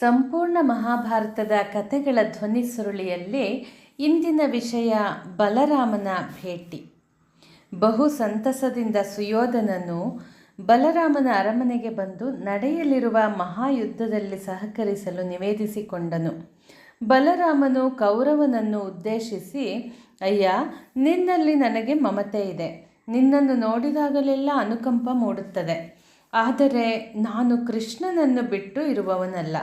ಸಂಪೂರ್ಣ ಮಹಾಭಾರತದ ಕಥೆಗಳ ಧ್ವನಿ ಸುರುಳಿಯಲ್ಲಿ ಇಂದಿನ ವಿಷಯ ಬಲರಾಮನ ಭೇಟಿ. ಬಹು ಸಂತಸದಿಂದ ಸುಯೋಧನನು ಬಲರಾಮನ ಅರಮನೆಗೆ ಬಂದು ನಡೆಯಲಿರುವ ಮಹಾಯುದ್ಧದಲ್ಲಿ ಸಹಕರಿಸಲು ನಿವೇದಿಸಿಕೊಂಡನು. ಬಲರಾಮನು ಕೌರವನನ್ನು ಉದ್ದೇಶಿಸಿ, ಅಯ್ಯ, ನಿನ್ನಲ್ಲಿ ನನಗೆ ಮಮತೆ ಇದೆ. ನಿನ್ನನ್ನು ನೋಡಿದಾಗಲೆಲ್ಲ ಅನುಕಂಪ ಮೂಡುತ್ತದೆ. ಆದರೆ ನಾನು ಕೃಷ್ಣನನ್ನು ಬಿಟ್ಟು ಇರುವವನಲ್ಲ.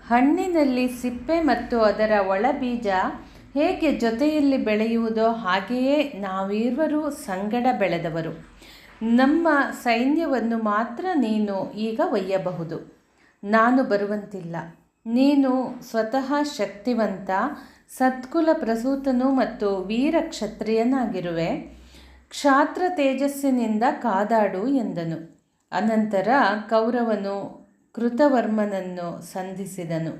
ಹಣ್ಣಿನಲ್ಲಿ ಸಿಪ್ಪೆ ಮತ್ತು ಅದರ ಒಳಬೀಜ ಹೇಗೆ ಜೊತೆಯಲ್ಲಿ ಬೆಳೆಯುವುದೋ ಹಾಗೆಯೇ ನಾವಿರುವರು ಸಂಗಡ ಬೆಳೆದವರು. ನಮ್ಮ ಸೈನ್ಯವನ್ನು ಮಾತ್ರ ನೀನು ಈಗ ಒಯ್ಯಬಹುದು. ನಾನು ಬರುವಂತಿಲ್ಲ. ನೀನು ಸ್ವತಃ ಶಕ್ತಿವಂತ, ಸತ್ಕುಲ ಪ್ರಸೂತನು ಮತ್ತು ವೀರ ಕ್ಷತ್ರಿಯನಾಗಿರುವೆ. ಕ್ಷಾತ್ರ ತೇಜಸ್ಸಿನಿಂದ ಕಾದಾಡು ಎಂದನು. ಅನಂತರ ಕೌರವನು ಕೃತವರ್ಮನನ್ನು ಸಂಧಿಸಿದನು.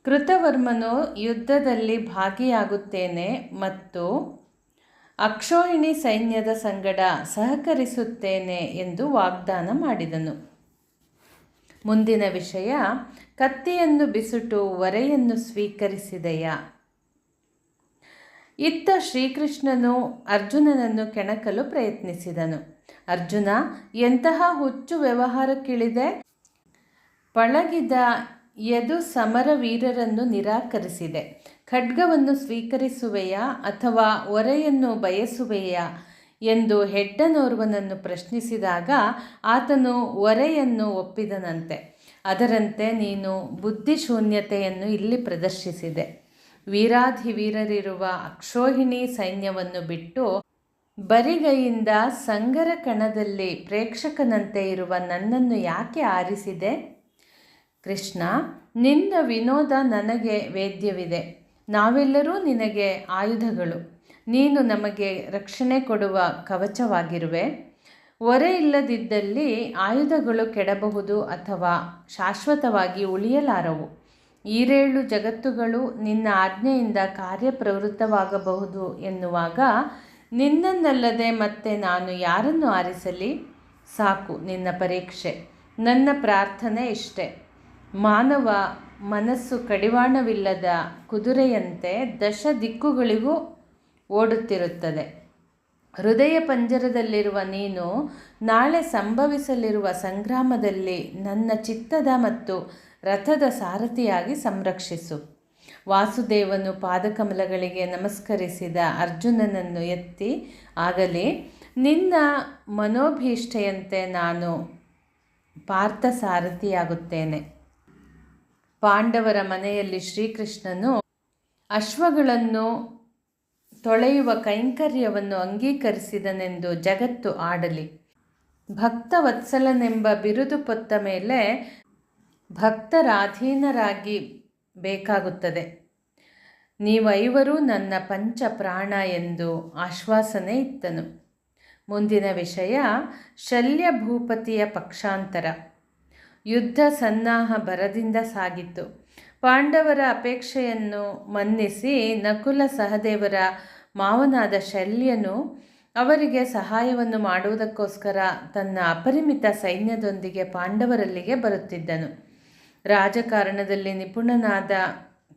ಕೃತವರ್ಮನು ಯುದ್ಧದಲ್ಲಿ ಭಾಗಿಯಾಗುತ್ತೇನೆ ಮತ್ತು ಅಕ್ಷೋಹಿಣಿ ಸೈನ್ಯದ ಸಂಗಡ ಸಹಕರಿಸುತ್ತೇನೆ ಎಂದು ವಾಗ್ದಾನ ಮಾಡಿದನು. ಮುಂದಿನ ವಿಷಯ, ಕತ್ತಿಯನ್ನು ಬಿಸುಟು ವರೆಯನ್ನು ಸ್ವೀಕರಿಸಿದೆಯಾ? ಇತ್ತ ಶ್ರೀಕೃಷ್ಣನು ಅರ್ಜುನನನ್ನು ಕೆಣಕಲು ಪ್ರಯತ್ನಿಸಿದನು. ಅರ್ಜುನ, ಎಂತಹ ಹುಚ್ಚು ವ್ಯವಹಾರಕ್ಕಿಳಿದೆ? ಪಳಗಿದ ಯದು ಸಮರವೀರರನ್ನು ನಿರಾಕರಿಸಿದೆ. ಖಡ್ಗವನ್ನು ಸ್ವೀಕರಿಸುವೆಯಾ ಅಥವಾ ಒರೆಯನ್ನು ಬಯಸುವೆಯಾ ಎಂದು ಹೆಡ್ಡನೋರ್ವನನ್ನು ಪ್ರಶ್ನಿಸಿದಾಗ ಆತನು ಒರೆಯನ್ನು ಒಪ್ಪಿದನಂತೆ. ಅದರಂತೆ ನೀನು ಬುದ್ಧಿಶೂನ್ಯತೆಯನ್ನು ಇಲ್ಲಿ ಪ್ರದರ್ಶಿಸಿದೆ. ವೀರಾಧಿವೀರರಿರುವ ಅಕ್ಷೋಹಿಣಿ ಸೈನ್ಯವನ್ನು ಬಿಟ್ಟು ಬರಿಗೈಯಿಂದ ಸಂಗರ ಕಣದಲ್ಲಿ ಪ್ರೇಕ್ಷಕನಂತೆ ಇರುವ ನನ್ನನ್ನು ಯಾಕೆ ಆರಿಸಿದೆ? ಕೃಷ್ಣ, ನಿನ್ನ ವಿನೋದ ನನಗೆ ವೇದ್ಯವಿದೆ. ನಾವೆಲ್ಲರೂ ನಿನಗೆ ಆಯುಧಗಳು. ನೀನು ನಮಗೆ ರಕ್ಷಣೆ ಕೊಡುವ ಕವಚವಾಗಿರುವೆ. ಒರೆ ಇಲ್ಲದಿದ್ದಲ್ಲಿ ಆಯುಧಗಳು ಕೆಡಬಹುದು ಅಥವಾ ಶಾಶ್ವತವಾಗಿ ಉಳಿಯಲಾರವು. ಈರೇಳು ಜಗತ್ತುಗಳು ನಿನ್ನ ಆಜ್ಞೆಯಿಂದ ಕಾರ್ಯಪ್ರವೃತ್ತವಾಗಬಹುದು ಎನ್ನುವಾಗ ನಿನ್ನನ್ನಲ್ಲದೆ ಮತ್ತೆ ನಾನು ಯಾರನ್ನು ಆರಿಸಲಿ? ಸಾಕು ನಿನ್ನ ಪರೀಕ್ಷೆ. ನನ್ನ ಪ್ರಾರ್ಥನೆ ಇಷ್ಟೆ. ಮಾನವ ಮನಸ್ಸು ಕಡಿವಾಣವಿಲ್ಲದ ಕುದುರೆಯಂತೆ ದಶ ದಿಕ್ಕುಗಳಿಗೂ ಓಡುತ್ತಿರುತ್ತದೆ. ಹೃದಯ ಪಂಜರದಲ್ಲಿರುವ ನೀನು ನಾಳೆ ಸಂಭವಿಸಲಿರುವ ಸಂಗ್ರಾಮದಲ್ಲಿ ನನ್ನ ಚಿತ್ತದ ಮತ್ತು ರಥದ ಸಾರಥಿಯಾಗಿ ಸಂರಕ್ಷಿಸು. ವಾಸುದೇವನು ಪಾದಕಮಲಗಳಿಗೆ ನಮಸ್ಕರಿಸಿದ ಅರ್ಜುನನನ್ನು ಎತ್ತಿ, ಆಗಲಿ, ನಿನ್ನ ಮನೋಭೀಷ್ಟೆಯಂತೆ ನಾನು ಪಾರ್ಥಸಾರಥಿಯಾಗುತ್ತೇನೆ. ಪಾಂಡವರ ಮನೆಯಲ್ಲಿ ಶ್ರೀಕೃಷ್ಣನು ಅಶ್ವಗಳನ್ನು ತೊಳೆಯುವ ಕೈಂಕರ್ಯವನ್ನು ಅಂಗೀಕರಿಸಿದನೆಂದು ಜಗತ್ತು ಆಡಲಿ. ಭಕ್ತವತ್ಸಲನೆಂಬ ಬಿರುದು ಪೊತ್ತ ಮೇಲೆ ಭಕ್ತರಾಧೀನರಾಗಿ ಬೇಕಾಗುತ್ತದೆ. ನೀವೈವರೂ ನನ್ನ ಪಂಚ ಪ್ರಾಣ ಎಂದು ಆಶ್ವಾಸನೆ ಇತ್ತನು. ಮುಂದಿನ ವಿಷಯ, ಶಲ್ಯ ಭೂಪತಿಯ ಪಕ್ಷಾಂತರ. ಯುದ್ಧ ಸನ್ನಾಹ ಭರದಿಂದ ಸಾಗಿತು. ಪಾಂಡವರ ಅಪೇಕ್ಷೆಯನ್ನು ಮನ್ನಿಸಿ ನಕುಲ ಸಹದೇವರ ಮಾವನಾದ ಶಲ್ಯನು ಅವರಿಗೆ ಸಹಾಯವನ್ನು ಮಾಡುವುದಕ್ಕೋಸ್ಕರ ತನ್ನ ಅಪರಿಮಿತ ಸೈನ್ಯದೊಂದಿಗೆ ಪಾಂಡವರಲ್ಲಿಗೆ ಬರುತ್ತಿದ್ದನು. ರಾಜಕಾರಣದಲ್ಲಿ ನಿಪುಣನಾದ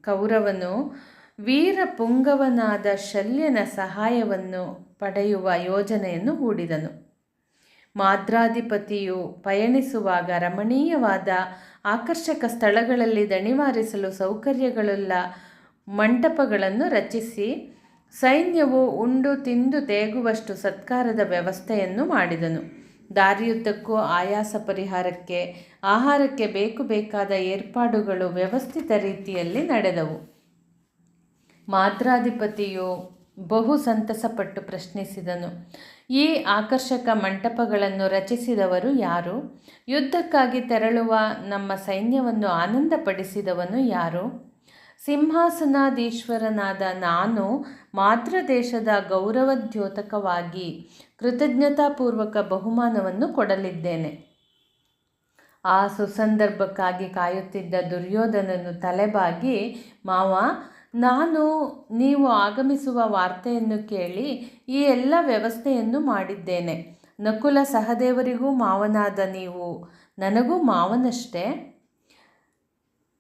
ಕೌರವನು ವೀರ ಪುಂಗವನಾದ ಶಲ್ಯನ ಸಹಾಯವನ್ನು ಪಡೆಯುವ ಯೋಜನೆಯನ್ನು ಹೂಡಿದನು. ಮಾದ್ರಾಧಿಪತಿಯು ಪಯಣಿಸುವಾಗ ರಮಣೀಯವಾದ ಆಕರ್ಷಕ ಸ್ಥಳಗಳಲ್ಲಿ ದಣಿವಾರಿಸಲು ಸೌಕರ್ಯಗಳುಳ್ಳ ಮಂಟಪಗಳನ್ನು ರಚಿಸಿ ಸೈನ್ಯವು ಉಂಡು ತಿಂದು ತೇಗುವಷ್ಟು ಸತ್ಕಾರದ ವ್ಯವಸ್ಥೆಯನ್ನು ಮಾಡಿದನು. ದಾರಿಯುದ್ದಕ್ಕೂ ಆಯಾಸ ಪರಿಹಾರಕ್ಕೆ, ಆಹಾರಕ್ಕೆ ಬೇಕಾದ ಏರ್ಪಾಡುಗಳು ವ್ಯವಸ್ಥಿತ ರೀತಿಯಲ್ಲಿ ನಡೆದವು. ಮಾದ್ರಾಧಿಪತಿಯು ಬಹು ಸಂತಸಪಟ್ಟು ಪ್ರಶ್ನಿಸಿದನು, ಈ ಆಕರ್ಷಕ ಮಂಟಪಗಳನ್ನು ರಚಿಸಿದವರು ಯಾರು? ಯುದ್ಧಕ್ಕಾಗಿ ತೆರಳುವ ನಮ್ಮ ಸೈನ್ಯವನ್ನು ಆನಂದಪಡಿಸಿದವನು ಯಾರು? ಸಿಂಹಾಸನಾಧೀಶ್ವರನಾದ ನಾನು ಮಾತೃದೇಶದ ಗೌರವದ್ಯೋತಕವಾಗಿ ಕೃತಜ್ಞತಾಪೂರ್ವಕ ಬಹುಮಾನವನ್ನು ಕೊಡಲಿದ್ದೇನೆ. ಆ ಸುಸಂದರ್ಭಕ್ಕಾಗಿ ಕಾಯುತ್ತಿದ್ದ ದುರ್ಯೋಧನನು ತಲೆಬಾಗಿ, ಮಾವ, ನಾನು ನೀವು ಆಗಮಿಸುವ ವಾರ್ತೆಯನ್ನು ಕೇಳಿ ಈ ಎಲ್ಲ ವ್ಯವಸ್ಥೆಯನ್ನು ಮಾಡಿದ್ದೇನೆ. ನಕುಲ ಸಹದೇವರಿಗೂ ಮಾವನಾದ ನೀವು ನನಗೂ ಮಾವನಷ್ಟೇ.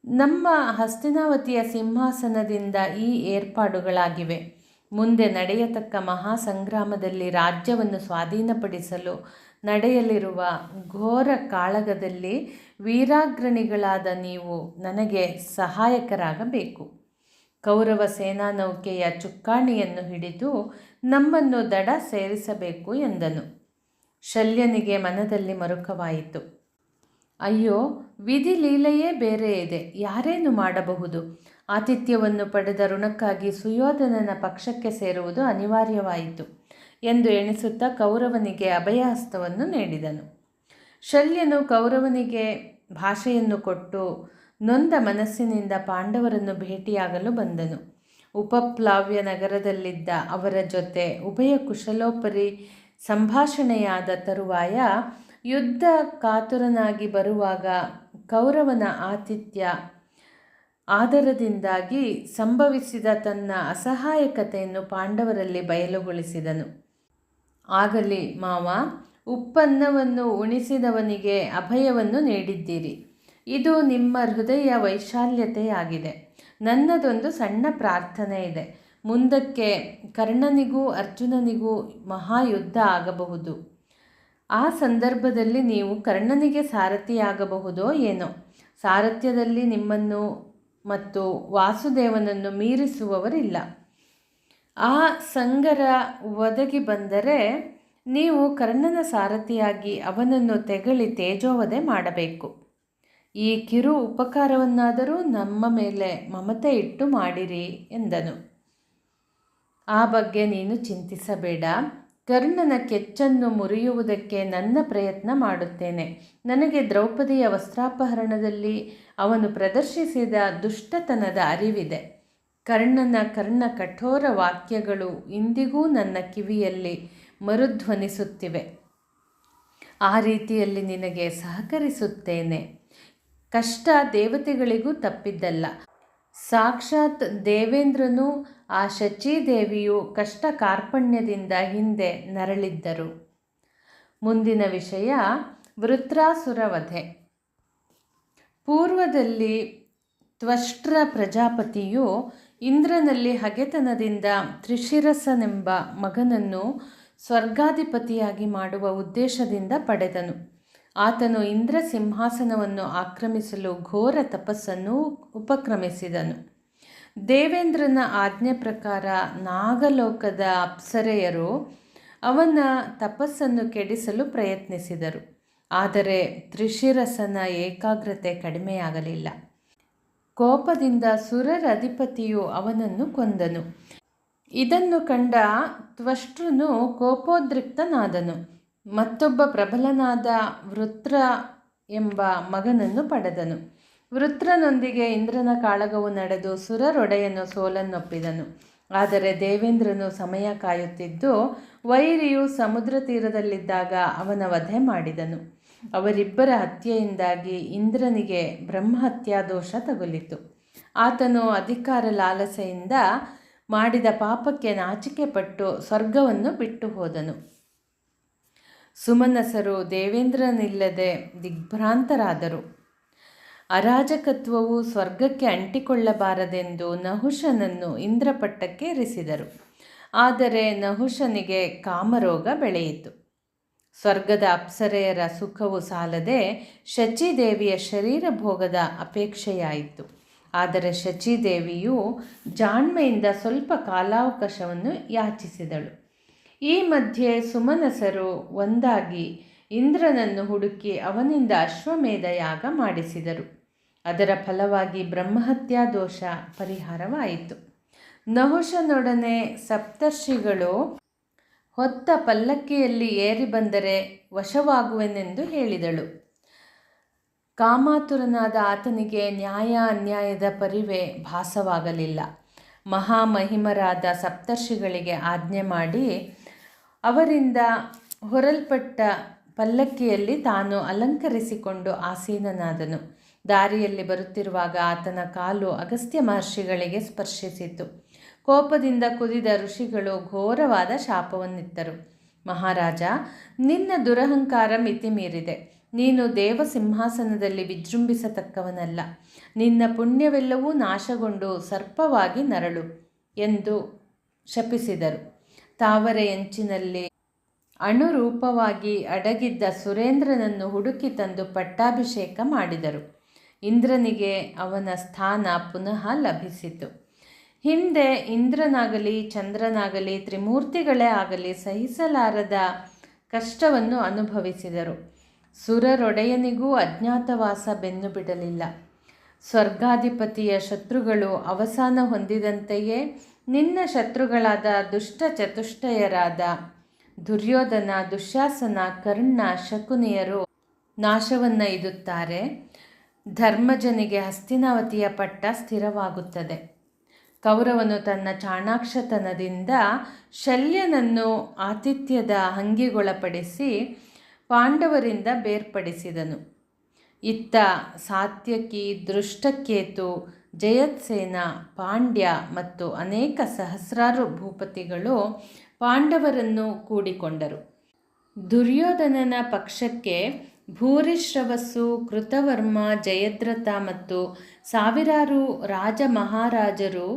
ನಮ್ಮ ಹಸ್ತಿನಾವತಿಯ ಸಿಂಹಾಸನದಿಂದ ಈ ಏರ್ಪಾಡುಗಳಾಗಿವೆ. ಮುಂದೆ ನಡೆಯತಕ್ಕ ಮಹಾಸಂಗ್ರಾಮದಲ್ಲಿ ರಾಜ್ಯವನ್ನು ಸ್ವಾಧೀನಪಡಿಸಲು ನಡೆಯಲಿರುವ ಘೋರ ಕಾಳಗದಲ್ಲಿ ವೀರಾಗ್ರಣಿಗಳಾದ ನೀವು ನನಗೆ ಸಹಾಯಕರಾಗಬೇಕು. ಕೌರವ ಸೇನಾ ನೌಕೆಯ ಚುಕ್ಕಾಣಿಯನ್ನು ಹಿಡಿದು ನಮ್ಮನ್ನು ದಡ ಸೇರಿಸಬೇಕು ಎಂದನು. ಶಲ್ಯನಿಗೆ ಮನದಲ್ಲಿ ಮರುಕವಾಯಿತು. ಅಯ್ಯೋ, ವಿಧಿ ಲೀಲೆಯೇ ಬೇರೆ ಇದೆ, ಯಾರೇನು ಮಾಡಬಹುದು? ಆತಿಥ್ಯವನ್ನು ಪಡೆದ ಋಣಕ್ಕಾಗಿ ಸುಯೋಧನನ ಪಕ್ಷಕ್ಕೆ ಸೇರುವುದು ಅನಿವಾರ್ಯವಾಯಿತು ಎಂದು ಎಣಿಸುತ್ತಾ ಕೌರವನಿಗೆ ಅಭಯಹಸ್ತವನ್ನು ನೀಡಿದನು. ಶಲ್ಯನು ಕೌರವನಿಗೆ ಭಾಷೆಯನ್ನು ಕೊಟ್ಟು ನೊಂದ ಮನಸ್ಸಿನಿಂದ ಪಾಂಡವರನ್ನು ಭೇಟಿಯಾಗಲು ಬಂದನು. ಉಪಪ್ಲಾವ್ಯ ನಗರದಲ್ಲಿದ್ದ ಅವರ ಜೊತೆ ಉಭಯ ಕುಶಲೋಪರಿ ಸಂಭಾಷಣೆಯಾದ ತರುವಾಯ ಯುದ್ಧ ಕಾತುರನಾಗಿ ಬರುವಾಗ ಕೌರವನ ಆತಿಥ್ಯ ಆದರದಿಂದಾಗಿ ಸಂಭವಿಸಿದ ತನ್ನ ಅಸಹಾಯಕತೆಯನ್ನು ಪಾಂಡವರಲ್ಲಿ ಬಯಲುಗೊಳಿಸಿದನು. ಆಗಲಿ ಮಾವ, ಉಪ್ಪನ್ನವನ್ನು ಉಣಿಸಿದವನಿಗೆ ಅಭಯವನ್ನು ನೀಡಿದ್ದೀರಿ. ಇದು ನಿಮ್ಮ ಹೃದಯ ವೈಶಾಲ್ಯತೆಯಾಗಿದೆ. ನನ್ನದೊಂದು ಸಣ್ಣ ಪ್ರಾರ್ಥನೆ ಇದೆ. ಮುಂದಕ್ಕೆ ಕರ್ಣನಿಗೂ ಅರ್ಜುನನಿಗೂ ಮಹಾಯುದ್ಧ ಆಗಬಹುದು. ಆ ಸಂದರ್ಭದಲ್ಲಿ ನೀವು ಕರ್ಣನಿಗೆ ಸಾರಥಿಯಾಗಬಹುದೋ ಏನೋ. ಸಾರಥ್ಯದಲ್ಲಿ ನಿಮ್ಮನ್ನು ಮತ್ತು ವಾಸುದೇವನನ್ನು ಮೀರಿಸುವವರಿಲ್ಲ. ಆ ಸಂಗರ ಒದಗಿ ಬಂದರೆ ನೀವು ಕರ್ಣನ ಸಾರಥಿಯಾಗಿ ಅವನನ್ನು ತೆಗಳಿ ತೇಜೋವಧೆ ಮಾಡಬೇಕು. ಈ ಕಿರು ಉಪಕಾರವನ್ನಾದರೂ ನಮ್ಮ ಮೇಲೆ ಮಮತೆ ಇಟ್ಟು ಮಾಡಿರಿ ಎಂದನು. ಆ ಬಗ್ಗೆ ನೀನು ಚಿಂತಿಸಬೇಡ. ಕರ್ಣನ ಕೆಚ್ಚನ್ನು ಮುರಿಯುವುದಕ್ಕೆ ನನ್ನ ಪ್ರಯತ್ನ ಮಾಡುತ್ತೇನೆ. ನನಗೆ ದ್ರೌಪದಿಯ ವಸ್ತ್ರಾಪಹರಣದಲ್ಲಿ ಅವನು ಪ್ರದರ್ಶಿಸಿದ ದುಷ್ಟತನದ ಅರಿವಿದೆ. ಕರ್ಣನ ಕಠೋರ ವಾಕ್ಯಗಳು ಇಂದಿಗೂ ನನ್ನ ಕಿವಿಯಲ್ಲಿ ಮರುಧ್ವನಿಸುತ್ತಿವೆ. ಆ ರೀತಿಯಲ್ಲಿ ನಿನಗೆ ಸಹಕರಿಸುತ್ತೇನೆ. ಕಷ್ಟ ದೇವತೆಗಳಿಗೂ ತಪ್ಪಿದ್ದಲ್ಲ. ಸಾಕ್ಷಾತ್ ದೇವೇಂದ್ರನೂ ಆ ಶಚೀದೇವಿಯು ಕಷ್ಟ ಕಾರ್ಪಣ್ಯದಿಂದ ಹಿಂದೆ ನರಳಿದ್ದರು. ಮುಂದಿನ ವಿಷಯ ವೃತ್ರಾಸುರ ವಧೆ. ಪೂರ್ವದಲ್ಲಿ ತ್ವಷ್ಟ್ರ ಪ್ರಜಾಪತಿಯು ಇಂದ್ರನಲ್ಲಿ ಹಗೆತನದಿಂದ ತ್ರಿಶಿರಸನೆಂಬ ಮಗನನ್ನು ಸ್ವರ್ಗಾಧಿಪತಿಯಾಗಿ ಮಾಡುವ ಉದ್ದೇಶದಿಂದ ಪಡೆದನು. ಆತನು ಇಂದ್ರ ಸಿಂಹಾಸನವನ್ನು ಆಕ್ರಮಿಸಲು ಘೋರ ತಪಸ್ಸನ್ನು ಉಪಕ್ರಮಿಸಿದನು. ದೇವೇಂದ್ರನ ಆಜ್ಞೆ ಪ್ರಕಾರ ನಾಗಲೋಕದ ಅಪ್ಸರೆಯರು ಅವನ ತಪಸ್ಸನ್ನು ಕೆಡಿಸಲು ಪ್ರಯತ್ನಿಸಿದರು. ಆದರೆ ತ್ರಿಶಿರಸನ ಏಕಾಗ್ರತೆ ಕಡಿಮೆಯಾಗಲಿಲ್ಲ. ಕೋಪದಿಂದ ಸುರರ ಅಧಿಪತಿಯು ಅವನನ್ನು ಕೊಂದನು. ಇದನ್ನು ಕಂಡ ತ್ವಷ್ಟ್ರನು ಕೋಪೋದ್ರಿಕ್ತನಾದನು. ಮತ್ತೊಬ್ಬ ಪ್ರಬಲನಾದ ವೃತ್ರ ಎಂಬ ಮಗನನ್ನು ಪಡೆದನು. ವೃತ್ರನೊಂದಿಗೆ ಇಂದ್ರನ ಕಾಳಗವು ನಡೆದು ಸುರರೊಡೆಯನು ಸೋಲನ್ನೊಪ್ಪಿದನು. ಆದರೆ ದೇವೇಂದ್ರನು ಸಮಯ ಕಾಯುತ್ತಿದ್ದು ವೈರಿಯು ಸಮುದ್ರ ತೀರದಲ್ಲಿದ್ದಾಗ ಅವನ ವಧೆ ಮಾಡಿದನು. ಅವರಿಬ್ಬರ ಹತ್ಯೆಯಿಂದಾಗಿ ಇಂದ್ರನಿಗೆ ಬ್ರಹ್ಮಹತ್ಯಾ ದೋಷ ತಗುಲಿತು. ಆತನು ಅಧಿಕಾರ ಲಾಲಸೆಯಿಂದ ಮಾಡಿದ ಪಾಪಕ್ಕೆ ನಾಚಿಕೆಪಟ್ಟು ಸ್ವರ್ಗವನ್ನು ಬಿಟ್ಟು ಹೋದನು. ಸುಮನಸರು ದೇವೇಂದ್ರನಿಲ್ಲದೆ ದಿಗ್ಭ್ರಾಂತರಾದರು. ಅರಾಜಕತ್ವವು ಸ್ವರ್ಗಕ್ಕೆ ಅಂಟಿಕೊಳ್ಳಬಾರದೆಂದು ನಹುಷನನ್ನು ಇಂದ್ರಪಟ್ಟಕ್ಕೆ ಇರಿಸಿದರು. ಆದರೆ ನಹುಷನಿಗೆ ಕಾಮರೋಗ ಬೆಳೆಯಿತು. ಸ್ವರ್ಗದ ಅಪ್ಸರೆಯರ ಸುಖವು ಸಾಲದೆ ಶಚೀದೇವಿಯ ಶರೀರ ಭೋಗದ ಅಪೇಕ್ಷೆಯಾಯಿತು. ಆದರೆ ಶಚೀದೇವಿಯು ಜಾಣ್ಮೆಯಿಂದ ಸ್ವಲ್ಪ ಕಾಲಾವಕಾಶವನ್ನು ಯಾಚಿಸಿದಳು. ಈ ಮಧ್ಯೆ ಸುಮನಸರು ಒಂದಾಗಿ ಇಂದ್ರನನ್ನು ಹುಡುಕಿ ಅವನಿಂದ ಅಶ್ವಮೇಧ ಯಾಗ ಮಾಡಿಸಿದರು. ಅದರ ಫಲವಾಗಿ ಬ್ರಹ್ಮಹತ್ಯಾ ದೋಷ ಪರಿಹಾರವಾಯಿತು. ನಹುಷನೊಡನೆ ಸಪ್ತರ್ಷಿಗಳು ಹೊತ್ತ ಪಲ್ಲಕ್ಕಿಯಲ್ಲಿ ಏರಿ ಬಂದರೆ ವಶವಾಗುವೆನೆಂದು ಹೇಳಿದಳು. ಕಾಮಾತುರನಾದ ಆತನಿಗೆ ನ್ಯಾಯ ಅನ್ಯಾಯದ ಪರಿವೆ ಭಾಸವಾಗಲಿಲ್ಲ. ಮಹಾಮಹಿಮರಾದ ಸಪ್ತರ್ಷಿಗಳಿಗೆ ಆಜ್ಞೆ ಮಾಡಿ ಅವರಿಂದ ಹೊರಲ್ಪಟ್ಟ ಪಲ್ಲಕ್ಕಿಯಲ್ಲಿ ತಾನು ಅಲಂಕರಿಸಿಕೊಂಡು ಆಸೀನನಾದನು. ದಾರಿಯಲ್ಲಿ ಬರುತ್ತಿರುವಾಗ ಆತನ ಕಾಲು ಅಗಸ್ತ್ಯ ಮಹರ್ಷಿಗಳಿಗೆ ಸ್ಪರ್ಶಿಸಿತು. ಕೋಪದಿಂದ ಕುದಿದ ಋಷಿಗಳು ಘೋರವಾದ ಶಾಪವನ್ನಿತ್ತರು. ಮಹಾರಾಜ, ನಿನ್ನ ದುರಹಂಕಾರ ಮಿತಿ ಮೀರಿದೆ. ನೀನು ದೇವಸಿಂಹಾಸನದಲ್ಲಿ ವಿಜೃಂಭಿಸತಕ್ಕವನಲ್ಲ. ನಿನ್ನ ಪುಣ್ಯವೆಲ್ಲವೂ ನಾಶಗೊಂಡು ಸರ್ಪವಾಗಿ ನರಳು ಎಂದು ಶಪಿಸಿದರು. ತಾವರೆಯಂಚಿನಲ್ಲಿ ಅಣುರೂಪವಾಗಿ ಅಡಗಿದ್ದ ಸುರೇಂದ್ರನನ್ನು ಹುಡುಕಿ ತಂದು ಪಟ್ಟಾಭಿಷೇಕ ಮಾಡಿದರು. ಇಂದ್ರನಿಗೆ ಅವನ ಸ್ಥಾನ ಪುನಃ ಲಭಿಸಿತು. ಹಿಂದೆ ಇಂದ್ರನಾಗಲಿ ಚಂದ್ರನಾಗಲಿ ತ್ರಿಮೂರ್ತಿಗಳೇ ಆಗಲಿ ಸಹಿಸಲಾರದ ಕಷ್ಟವನ್ನು ಅನುಭವಿಸಿದರು. ಸುರರೊಡೆಯನಿಗೂ ಅಜ್ಞಾತವಾಸ ಬೆನ್ನು ಬಿಡಲಿಲ್ಲ. ಸ್ವರ್ಗಾಧಿಪತಿಯ ಶತ್ರುಗಳು ಅವಸಾನ ಹೊಂದಿದಂತೆಯೇ ನಿನ್ನ ಶತ್ರುಗಳಾದ ದುಷ್ಟ ಚತುಷ್ಟಯರಾದ ದುರ್ಯೋಧನ, ದುಶ್ಯಾಸನ, ಕರ್ಣ, ಶಕುನಿಯರು ನಾಶವನ್ನು ಇದುತ್ತಾರೆ. ಧರ್ಮಜನಿಗೆ ಹಸ್ತಿನಾವತಿಯ ಪಟ್ಟ ಸ್ಥಿರವಾಗುತ್ತದೆ. ಕೌರವನು ತನ್ನ ಚಾಣಾಕ್ಷತನದಿಂದ ಶಲ್ಯನನ್ನು ಆತಿಥ್ಯದ ಹಂಗಿಗೊಳಪಡಿಸಿ ಪಾಂಡವರಿಂದ ಬೇರ್ಪಡಿಸಿದನು. ಇತ್ತ ಸಾತ್ಯಕಿ, ದೃಷ್ಟಕೇತು, ಜಯತ್ಸೇನ, ಪಾಂಡ್ಯ ಮತ್ತು ಅನೇಕ ಸಹಸ್ರಾರು ಭೂಪತಿಗಳು ಪಾಂಡವರನ್ನು ಕೂಡಿಕೊಂಡರು. ದುರ್ಯೋಧನನ ಪಕ್ಷಕ್ಕೆ ಭೂರಿಶ್ರವಸ್ಸು, ಕೃತವರ್ಮ, ಜಯದ್ರಥ ಮತ್ತು ಸಾವಿರಾರು ರಾಜ ಮಹಾರಾಜರು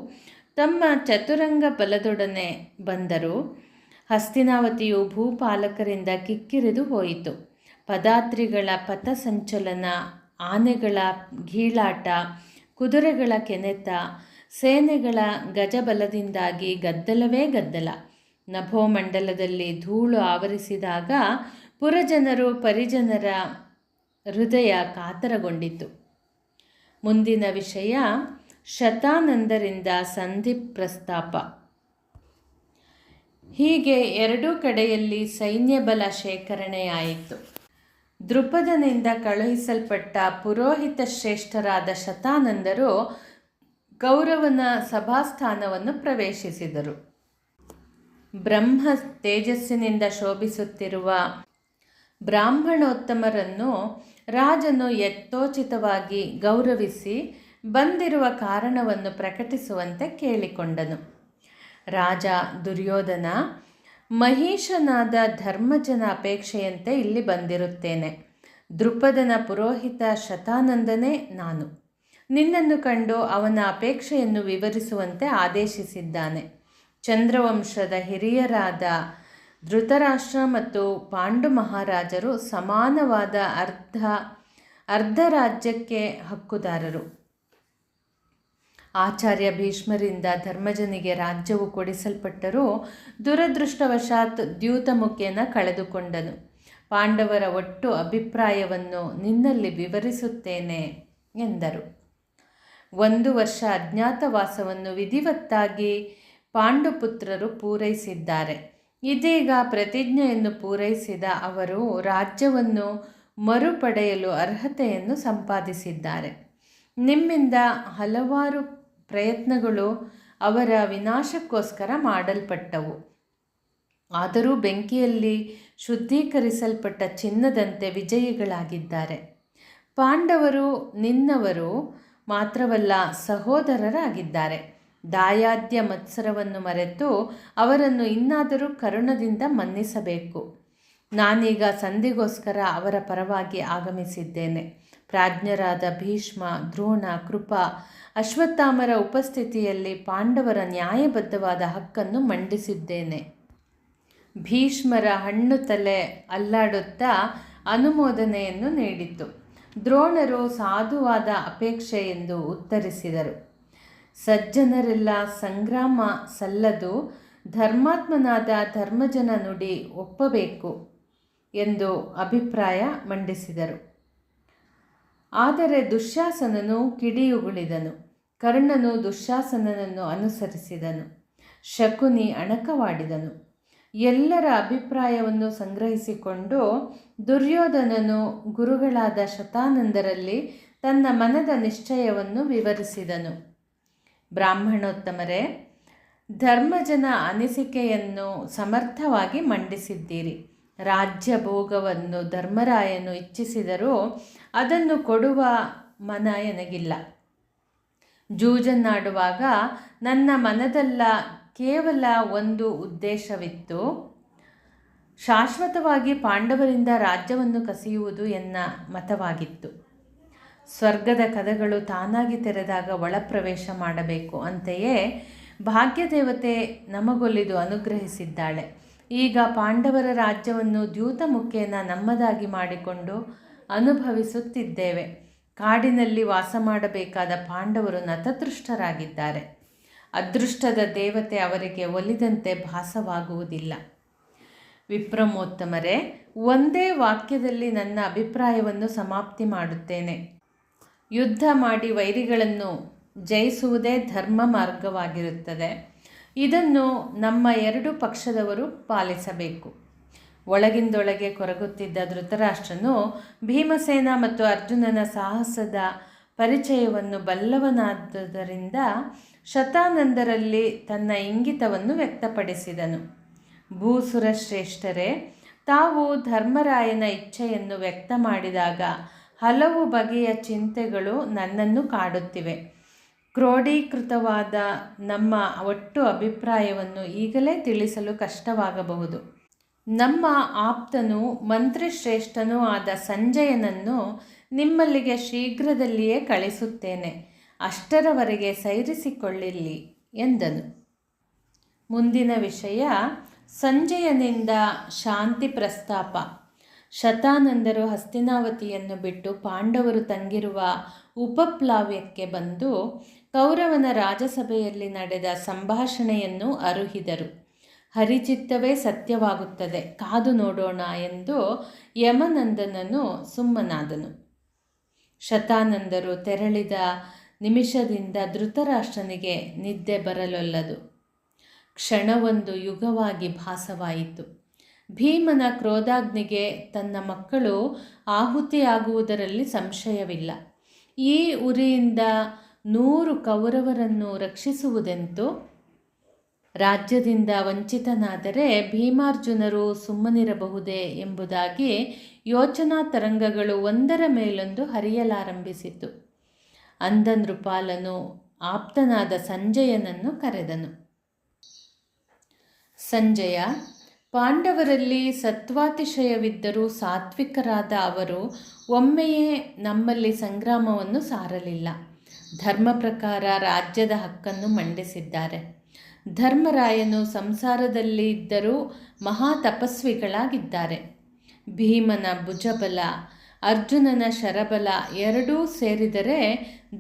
ತಮ್ಮ ಚತುರಂಗ ಬಲದೊಡನೆ ಬಂದರು. ಹಸ್ತಿನಾವತಿಯು ಭೂಪಾಲಕರಿಂದ ಕಿಕ್ಕಿರಿದು ಹೋಯಿತು. ಪದಾತ್ರಿಗಳ ಪಥಸಂಚಲನ, ಆನೆಗಳ ಗೀಳಾಟ, ಕುದುರೆಗಳ ಕೆನೆತ, ಸೇನೆಗಳ ಗಜಬಲದಿಂದಾಗಿ ಗದ್ದಲವೇ ಗದ್ದಲ. ನಭೋಮಂಡಲದಲ್ಲಿ ಧೂಳು ಆವರಿಸಿದಾಗ ಪುರಜನರು ಪರಿಜನರ ಹೃದಯ ಕಾತರಗೊಂಡಿತು. ಮುಂದಿನ ವಿಷಯ ಶತಾನಂದರಿಂದ ಸಂಧಿ ಪ್ರಸ್ತಾಪ. ಹೀಗೆ ಎರಡೂ ಕಡೆಯಲ್ಲಿ ಸೈನ್ಯಬಲ ಶೇಖರಣೆಯಾಯಿತು. ದೃಪದನಿಂದ ಕಳುಹಿಸಲ್ಪಟ್ಟ ಪುರೋಹಿತ ಶ್ರೇಷ್ಠರಾದ ಶತಾನಂದರು ಕೌರವನ ಸಭಾಸ್ಥಾನವನ್ನು ಪ್ರವೇಶಿಸಿದರು. ಬ್ರಹ್ಮ ತೇಜಸ್ಸಿನಿಂದ ಶೋಭಿಸುತ್ತಿರುವ ಬ್ರಾಹ್ಮಣೋತ್ತಮರನ್ನು ರಾಜನು ಯಥೋಚಿತವಾಗಿ ಗೌರವಿಸಿ ಬಂದಿರುವ ಕಾರಣವನ್ನು ಪ್ರಕಟಿಸುವಂತೆ ಕೇಳಿಕೊಂಡನು. ರಾಜ ದುರ್ಯೋಧನ, ಮಹಿಷನಾದ ಧರ್ಮಜನ ಅಪೇಕ್ಷೆಯಂತೆ ಇಲ್ಲಿ ಬಂದಿರುತ್ತೇನೆ. ದೃಪದನ ಪುರೋಹಿತ ಶತಾನಂದನೇ ನಾನು. ನಿನ್ನನ್ನು ಕಂಡು ಅವನ ಅಪೇಕ್ಷೆಯನ್ನು ವಿವರಿಸುವಂತೆ ಆದೇಶಿಸಿದ್ದಾನೆ. ಚಂದ್ರವಂಶದ ಹಿರಿಯರಾದ ಧೃತರಾಷ್ಟ್ರ ಮತ್ತು ಪಾಂಡು ಮಹಾರಾಜರು ಸಮಾನವಾದ ಅರ್ಧ ರಾಜ್ಯಕ್ಕೆ ಹಕ್ಕುದಾರರು. ಆಚಾರ್ಯ ಭೀಷ್ಮರಿಂದ ಧರ್ಮಜನಿಗೆ ರಾಜ್ಯವು ಕೊಡಿಸಲ್ಪಟ್ಟರೂ ದುರದೃಷ್ಟವಶಾತ್ ದ್ಯೂತಮುಖೇನ ಕಳೆದುಕೊಂಡನು. ಪಾಂಡವರ ಒಟ್ಟು ಅಭಿಪ್ರಾಯವನ್ನು ನಿನ್ನಲ್ಲಿ ವಿವರಿಸುತ್ತೇನೆ ಎಂದರು. 1 ವರ್ಷ ಅಜ್ಞಾತವಾಸವನ್ನು ವಿಧಿವತ್ತಾಗಿ ಪಾಂಡುಪುತ್ರರು ಪೂರೈಸಿದ್ದಾರೆ. ಇದೀಗ ಪ್ರತಿಜ್ಞೆಯನ್ನು ಪೂರೈಸಿದ ಅವರು ರಾಜ್ಯವನ್ನು ಮರುಪಡೆಯಲು ಅರ್ಹತೆಯನ್ನು ಸಂಪಾದಿಸಿದ್ದಾರೆ. ನಿಮ್ಮಿಂದ ಹಲವಾರು ಪ್ರಯತ್ನಗಳು ಅವರ ವಿನಾಶಕ್ಕೋಸ್ಕರ ಮಾಡಲ್ಪಟ್ಟವು. ಆದರೂ ಬೆಂಕಿಯಲ್ಲಿ ಶುದ್ಧೀಕರಿಸಲ್ಪಟ್ಟ ಚಿನ್ನದಂತೆ ವಿಜಯಿಗಳಾಗಿದ್ದಾರೆ. ಪಾಂಡವರು ನಿನ್ನವರು ಮಾತ್ರವಲ್ಲ, ಸಹೋದರರಾಗಿದ್ದಾರೆ. ದಾಯಾದ್ಯ ಮತ್ಸರವನ್ನು ಮರೆತು ಅವರನ್ನು ಇನ್ನಾದರೂ ಕರುಣದಿಂದ ಮನ್ನಿಸಬೇಕು. ನಾನೀಗ ಸಂಧಿಗೋಸ್ಕರ ಅವರ ಪರವಾಗಿ ಆಗಮಿಸಿದ್ದೇನೆ. ಪ್ರಾಜ್ಞರಾದ ಭೀಷ್ಮ, ದ್ರೋಣ, ಕೃಪ, ಅಶ್ವತ್ಥಾಮರ ಉಪಸ್ಥಿತಿಯಲ್ಲಿ ಪಾಂಡವರ ನ್ಯಾಯಬದ್ಧವಾದ ಹಕ್ಕನ್ನು ಮಂಡಿಸಿದ್ದೇನೆ. ಭೀಷ್ಮರ ಹಣ್ಣು ತಲೆ ಅಲ್ಲಾಡುತ್ತಾ ಅನುಮೋದನೆಯನ್ನು ನೀಡಿತು. ದ್ರೋಣರು ಸಾಧುವಾದ ಅಪೇಕ್ಷೆ ಎಂದು ಉತ್ತರಿಸಿದರು. ಸಜ್ಜನರೆಲ್ಲ ಸಂಗ್ರಾಮ ಸಲ್ಲದು, ಧರ್ಮಾತ್ಮನಾದ ಧರ್ಮಜನ ನುಡಿ ಒಪ್ಪಬೇಕು ಎಂದು ಅಭಿಪ್ರಾಯ ಮಂಡಿಸಿದರು. ಆದರೆ ದುಶ್ಯಾಸನನು ಕಿಡಿಯುಗುಳಿದನು. ಕರ್ಣನು ದುಶ್ಯಾಸನನನ್ನು ಅನುಸರಿಸಿದನು. ಶಕುನಿ ಅಣಕವಾಡಿದನು. ಎಲ್ಲರ ಅಭಿಪ್ರಾಯವನ್ನು ಸಂಗ್ರಹಿಸಿಕೊಂಡು ದುರ್ಯೋಧನನು ಗುರುಗಳಾದ ಶತಾನಂದರಲ್ಲಿ ತನ್ನ ಮನದ ನಿಶ್ಚಯವನ್ನು ವಿವರಿಸಿದನು. ಬ್ರಾಹ್ಮಣೋತ್ತಮರೇ, ಧರ್ಮಜನ ಅನಿಸಿಕೆಯನ್ನು ಸಮರ್ಥವಾಗಿ ಮಂಡಿಸಿದ್ದೀರಿ. ರಾಜ್ಯ ಭೋಗವನ್ನು ಧರ್ಮರಾಯನು ಇಚ್ಛಿಸಿದರೂ ಅದನ್ನು ಕೊಡುವ ಮನ ಎನಗಿಲ್ಲ. ಜೂಜನ್ನಾಡುವಾಗ ನನ್ನ ಮನದಲ್ಲ ಕೇವಲ ಒಂದು ಉದ್ದೇಶವಿತ್ತು. ಶಾಶ್ವತವಾಗಿ ಪಾಂಡವರಿಂದ ರಾಜ್ಯವನ್ನು ಕಸಿಯುವುದು ಎನ್ನ ಮತವಾಗಿತ್ತು. ಸ್ವರ್ಗದ ಕದಗಳು ತಾನಾಗಿ ತೆರೆದಾಗ ಒಳಪ್ರವೇಶ ಮಾಡಬೇಕು. ಅಂತೆಯೇ ಭಾಗ್ಯದೇವತೆ ನಮಗೊಲಿದು ಅನುಗ್ರಹಿಸಿದ್ದಾಳೆ. ಈಗ ಪಾಂಡವರ ರಾಜ್ಯವನ್ನು ದ್ಯೂತ ಮುಖೇನ ನಮ್ಮದಾಗಿ ಮಾಡಿಕೊಂಡು ಅನುಭವಿಸುತ್ತಿದ್ದೇವೆ. ಕಾಡಿನಲ್ಲಿ ವಾಸ ಮಾಡಬೇಕಾದ ಪಾಂಡವರು ನತದೃಷ್ಟರಾಗಿದ್ದಾರೆ. ಅದೃಷ್ಟದ ದೇವತೆ ಅವರಿಗೆ ಒಲಿದಂತೆ ಭಾಸವಾಗುವುದಿಲ್ಲ. ವಿಪ್ರಮೋತ್ತಮರೇ, ಒಂದೇ ವಾಕ್ಯದಲ್ಲಿ ನನ್ನ ಅಭಿಪ್ರಾಯವನ್ನು ಸಮಾಪ್ತಿ ಮಾಡುತ್ತೇನೆ. ಯುದ್ಧ ಮಾಡಿ ವೈರಿಗಳನ್ನು ಜಯಿಸುವುದೇ ಧರ್ಮ ಮಾರ್ಗವಾಗಿರುತ್ತದೆ. ಇದನ್ನು ನಮ್ಮ ಎರಡು ಪಕ್ಷದವರು ಪಾಲಿಸಬೇಕು. ಒಳಗಿಂದೊಳಗೆ ಕೊರಗುತ್ತಿದ್ದ ಧೃತರಾಷ್ಟ್ರನು ಭೀಮಸೇನ ಮತ್ತು ಅರ್ಜುನನ ಸಾಹಸದ ಪರಿಚಯವನ್ನು ಬಲ್ಲವನಾದುದರಿಂದ ಶತಾನಂದರಲ್ಲಿ ತನ್ನ ಇಂಗಿತವನ್ನು ವ್ಯಕ್ತಪಡಿಸಿದನು. ಭೂಸುರ ಶ್ರೇಷ್ಠರೇ, ತಾವು ಧರ್ಮರಾಯನ ಇಚ್ಛೆಯನ್ನು ವ್ಯಕ್ತ ಮಾಡಿದಾಗ ಹಲವು ಬಗೆಯ ಚಿಂತೆಗಳು ನನ್ನನ್ನು ಕಾಡುತ್ತಿವೆ. ಕ್ರೋಢೀಕೃತವಾದ ನಮ್ಮ ಒಟ್ಟು ಅಭಿಪ್ರಾಯವನ್ನು ಈಗಲೇ ತಿಳಿಸಲು ಕಷ್ಟವಾಗಬಹುದು. ನಮ್ಮ ಆಪ್ತನೂ ಮಂತ್ರಿಶ್ರೇಷ್ಠನೂ ಆದ ಸಂಜಯನನ್ನು ನಿಮ್ಮಲ್ಲಿಗೆ ಶೀಘ್ರದಲ್ಲಿಯೇ ಕಳಿಸುತ್ತೇನೆ. ಅಷ್ಟರವರೆಗೆ ಸೈರಿಸಿಕೊಳ್ಳಿರಿ ಎಂದನು. ಮುಂದಿನ ವಿಷಯ ಸಂಜಯನಿಂದ ಶಾಂತಿ ಪ್ರಸ್ತಾಪ. ಶತಾನಂದರು ಹಸ್ತಿನಾವತಿಯನ್ನು ಬಿಟ್ಟು ಪಾಂಡವರು ತಂಗಿರುವ ಉಪಪ್ಲಾವ್ಯಕ್ಕೆ ಬಂದು ಕೌರವನ ರಾಜಸಭೆಯಲ್ಲಿ ನಡೆದ ಸಂಭಾಷಣೆಯನ್ನು ಅರುಹಿದರು. ಹರಿಚಿತ್ತವೇ ಸತ್ಯವಾಗುತ್ತದೆ, ಕಾದು ನೋಡೋಣ ಎಂದು ಯಮನಂದನನು ಸುಮ್ಮನಾದನು. ಶತಾನಂದರು ತೆರಳಿದ ನಿಮಿಷದಿಂದ ಧೃತರಾಷ್ಟ್ರನಿಗೆ ನಿದ್ದೆ ಬರಲೊಲ್ಲದು. ಕ್ಷಣವೊಂದು ಯುಗವಾಗಿ ಭಾಸವಾಯಿತು. ಭೀಮನ ಕ್ರೋಧಾಗ್ನಿಗೆ ತನ್ನ ಮಕ್ಕಳು ಆಹುತಿಯಾಗುವುದರಲ್ಲಿ ಸಂಶಯವಿಲ್ಲ. ಈ ಉರಿಯಿಂದ 100 ಕೌರವರನ್ನು ರಕ್ಷಿಸುವುದೆಂತು? ರಾಜ್ಯದಿಂದ ವಂಚಿತನಾದರೆ ಭೀಮಾರ್ಜುನರು ಸುಮ್ಮನಿರಬಹುದೇ ಎಂಬುದಾಗಿ ಯೋಚನಾ ತರಂಗಗಳು ಒಂದರ ಮೇಲೊಂದು ಹರಿಯಲಾರಂಭಿಸಿತು. ಅಂದ ನೃಪಾಲನು ಆಪ್ತನಾದ ಸಂಜಯನನ್ನು ಕರೆದನು. ಸಂಜಯ, ಪಾಂಡವರಲ್ಲಿ ಸತ್ವಾತಿಶಯವಿದ್ದರೂ ಸಾತ್ವಿಕರಾದ ಅವರು ಒಮ್ಮೆಯೇ ನಮ್ಮಲ್ಲಿ ಸಂಗ್ರಾಮವನ್ನು ಸಾರಲಿಲ್ಲ. ಧರ್ಮ ಪ್ರಕಾರ ರಾಜ್ಯದ ಹಕ್ಕನ್ನು ಮಂಡಿಸಿದ್ದಾರೆ. ಧರ್ಮರಾಯನು ಸಂಸಾರದಲ್ಲಿ ಇದ್ದರೂ ಮಹಾ ತಪಸ್ವಿಗಳಾಗಿದ್ದಾರೆ. ಭೀಮನ ಭುಜಬಲ, ಅರ್ಜುನನ ಶರಬಲ ಎರಡೂ ಸೇರಿದರೆ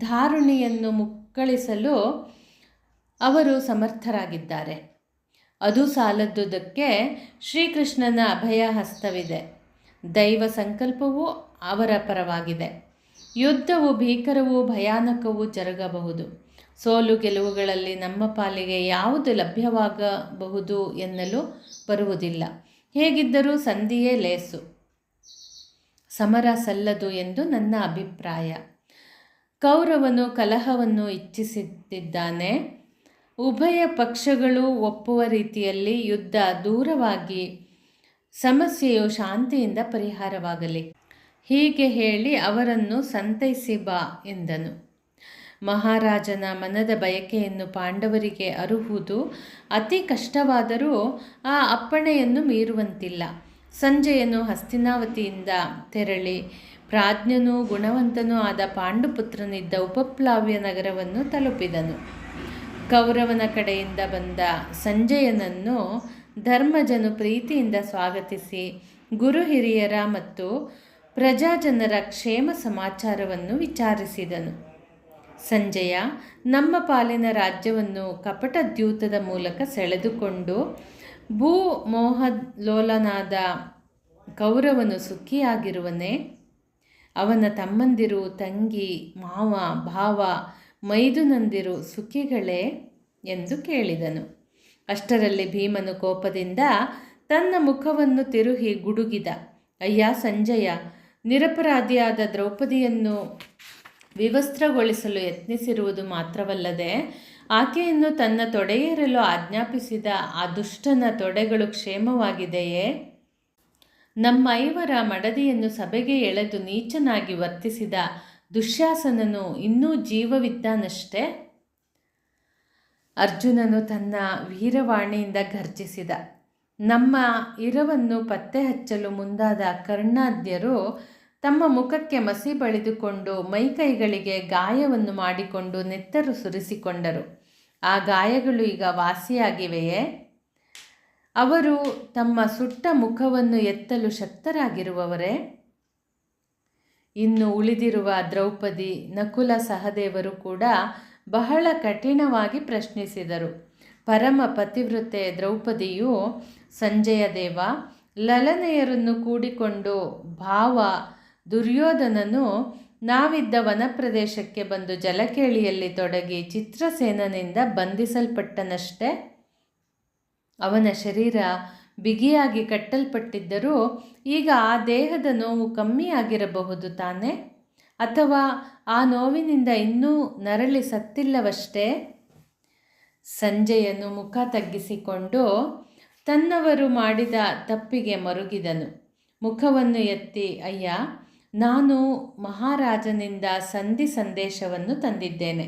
ಧಾರುಣಿಯನ್ನು ಮುಕ್ಕಳಿಸಲು ಅವರು ಸಮರ್ಥರಾಗಿದ್ದಾರೆ. ಅದು ಸಾಲದುದಕ್ಕೆ ಶ್ರೀಕೃಷ್ಣನ ಅಭಯ ಹಸ್ತವಿದೆ. ದೈವ ಸಂಕಲ್ಪವೂ ಅವರ ಪರವಾಗಿದೆ. ಯುದ್ಧವು ಭೀಕರವೂ ಭಯಾನಕವೂ ಜರುಗಬಹುದು. ಸೋಲು ಗೆಲುವುಗಳಲ್ಲಿ ನಮ್ಮ ಪಾಲಿಗೆ ಯಾವುದು ಲಭ್ಯವಾಗಬಹುದು ಎನ್ನಲು ಬರುವುದಿಲ್ಲ. ಹೇಗಿದ್ದರೂ ಸಂಧಿಯೇ ಲೇಸು, ಸಮರ ಸಲ್ಲದು ಎಂದು ನನ್ನ ಅಭಿಪ್ರಾಯ. ಕೌರವನು ಕಲಹವನ್ನು ಇಚ್ಛಿಸುತ್ತಿದ್ದಾನೆ. ಉಭಯ ಪಕ್ಷಗಳು ಒಪ್ಪುವ ರೀತಿಯಲ್ಲಿ ಯುದ್ಧ ದೂರವಾಗಿ ಸಮಸ್ಯೆಯು ಶಾಂತಿಯಿಂದ ಪರಿಹಾರವಾಗಲಿ. ಹೀಗೆ ಹೇಳಿ ಅವರನ್ನು ಸಂತೈಸಿ ಬಾ ಎಂದನು. ಮಹಾರಾಜನ ಮನದ ಬಯಕೆಯನ್ನು ಪಾಂಡವರಿಗೆ ಅರುಹುವುದು ಅತಿ ಕಷ್ಟವಾದರೂ ಆ ಅಪ್ಪಣೆಯನ್ನು ಮೀರುವಂತಿಲ್ಲ. ಸಂಜಯನು ಹಸ್ತಿನಾವತಿಯಿಂದ ತೆರಳಿ ಪ್ರಾಜ್ಞನೂ ಗುಣವಂತನೂ ಆದ ಪಾಂಡುಪುತ್ರನಿದ್ದ ಉಪಪ್ಲಾವ್ಯ ನಗರವನ್ನು ತಲುಪಿದನು. ಕೌರವನ ಕಡೆಯಿಂದ ಬಂದ ಸಂಜಯನನ್ನು ಧರ್ಮಜನು ಪ್ರೀತಿಯಿಂದ ಸ್ವಾಗತಿಸಿ ಗುರು ಹಿರಿಯರ ಮತ್ತು ಪ್ರಜಾಜನರ ಕ್ಷೇಮ ಸಮಾಚಾರವನ್ನು ವಿಚಾರಿಸಿದನು. ಸಂಜಯ, ನಮ್ಮ ಪಾಲಿನ ರಾಜ್ಯವನ್ನು ಕಪಟ ದ್ಯೂತದ ಮೂಲಕ ಸೆಳೆದುಕೊಂಡು ಭೂಮೋಹಲೋಲನಾದ ಕೌರವನು ಸುಖಿಯಾಗಿರುವನೇ? ಅವನ ತಮ್ಮಂದಿರು, ತಂಗಿ, ಮಾವ, ಭಾವ, ಮೈದುನಂದಿರು ಸುಖಿಗಳೇ ಎಂದು ಕೇಳಿದನು. ಅಷ್ಟರಲ್ಲಿ ಭೀಮನು ಕೋಪದಿಂದ ತನ್ನ ಮುಖವನ್ನು ತಿರುಗಿ ಗುಡುಗಿದ. ಅಯ್ಯ ಸಂಜಯ, ನಿರಪರಾಧಿಯಾದ ದ್ರೌಪದಿಯನ್ನು ವಿವಸ್ತ್ರಗೊಳಿಸಲು ಯತ್ನಿಸಿರುವುದು ಮಾತ್ರವಲ್ಲದೆ ಆಕೆಯನ್ನು ತನ್ನ ತೊಡೆಯೇರಲು ಆಜ್ಞಾಪಿಸಿದ ಆ ದುಷ್ಟನ ತೊಡೆಗಳು ಕ್ಷೇಮವಾಗಿದೆಯೇ? ನಮ್ಮ ಐವರ ಮಡದಿಯನ್ನು ಸಭೆಗೆ ಎಳೆದು ನೀಚನಾಗಿ ವರ್ತಿಸಿದ ದುಶ್ಯಾಸನನು ಇನ್ನೂ ಜೀವವಿದ್ದಾನಷ್ಟೇ. ಅರ್ಜುನನು ತನ್ನ ವೀರವಾಣಿಯಿಂದ ಗರ್ಜಿಸಿದ. ನಮ್ಮ ಇರವನ್ನು ಪತ್ತೆ ಹಚ್ಚಲು ಮುಂದಾದ ಕರ್ಣಾದ್ಯರು ತಮ್ಮ ಮುಖಕ್ಕೆ ಮಸಿ ಬಳಿದುಕೊಂಡು ಮೈಕೈಗಳಿಗೆ ಗಾಯವನ್ನು ಮಾಡಿಕೊಂಡು ನೆತ್ತರು ಸುರಿಸಿಕೊಂಡರು. ಆ ಗಾಯಗಳು ಈಗ ವಾಸಿಯಾಗಿವೆಯೇ? ಅವರು ತಮ್ಮ ಸುಟ್ಟ ಮುಖವನ್ನು ಎತ್ತಲು ಶಕ್ತರಾಗಿರುವವರೇ? ಇನ್ನು ಉಳಿದಿರುವ ದ್ರೌಪದಿ, ನಕುಲ, ಸಹದೇವರು ಕೂಡ ಬಹಳ ಕಠಿಣವಾಗಿ ಪ್ರಶ್ನಿಸಿದರು. ಪರಮ ಪತಿವ್ರತೆ ದ್ರೌಪದಿಯು ಸಂಜಯ ದೇವ, ಲಲನೆಯರನ್ನು ಕೂಡಿಕೊಂಡು ಭಾವ ದುರ್ಯೋಧನನು ನಾವಿದ್ದ ವನಪ್ರದೇಶಕ್ಕೆ ಬಂದು ಜಲಕೇಳಿಯಲ್ಲಿ ತೊಡಗಿ ಚಿತ್ರಸೇನನಿಂದ ಬಂಧಿಸಲ್ಪಟ್ಟನಷ್ಟೇ. ಅವನ ಶರೀರ ಬಿಗಿಯಾಗಿ ಕಟ್ಟಲ್ಪಟ್ಟಿದ್ದರೂ ಈಗ ಆ ದೇಹದ ನೋವು ಕಮ್ಮಿಯಾಗಿರಬಹುದು ತಾನೇ? ಅಥವಾ ಆ ನೋವಿನಿಂದ ಇನ್ನೂ ನರಳಿ ಸತ್ತಿಲ್ಲವಷ್ಟೇ? ಸಂಜಯನು ಮುಖ ತಗ್ಗಿಸಿಕೊಂಡು ತನ್ನವರು ಮಾಡಿದ ತಪ್ಪಿಗೆ ಮರುಗಿದನು. ಮುಖವನ್ನು ಎತ್ತಿ, ಅಯ್ಯ, ನಾನು ಮಹಾರಾಜನಿಂದ ಸಂಧಿ ಸಂದೇಶವನ್ನು ತಂದಿದ್ದೇನೆ.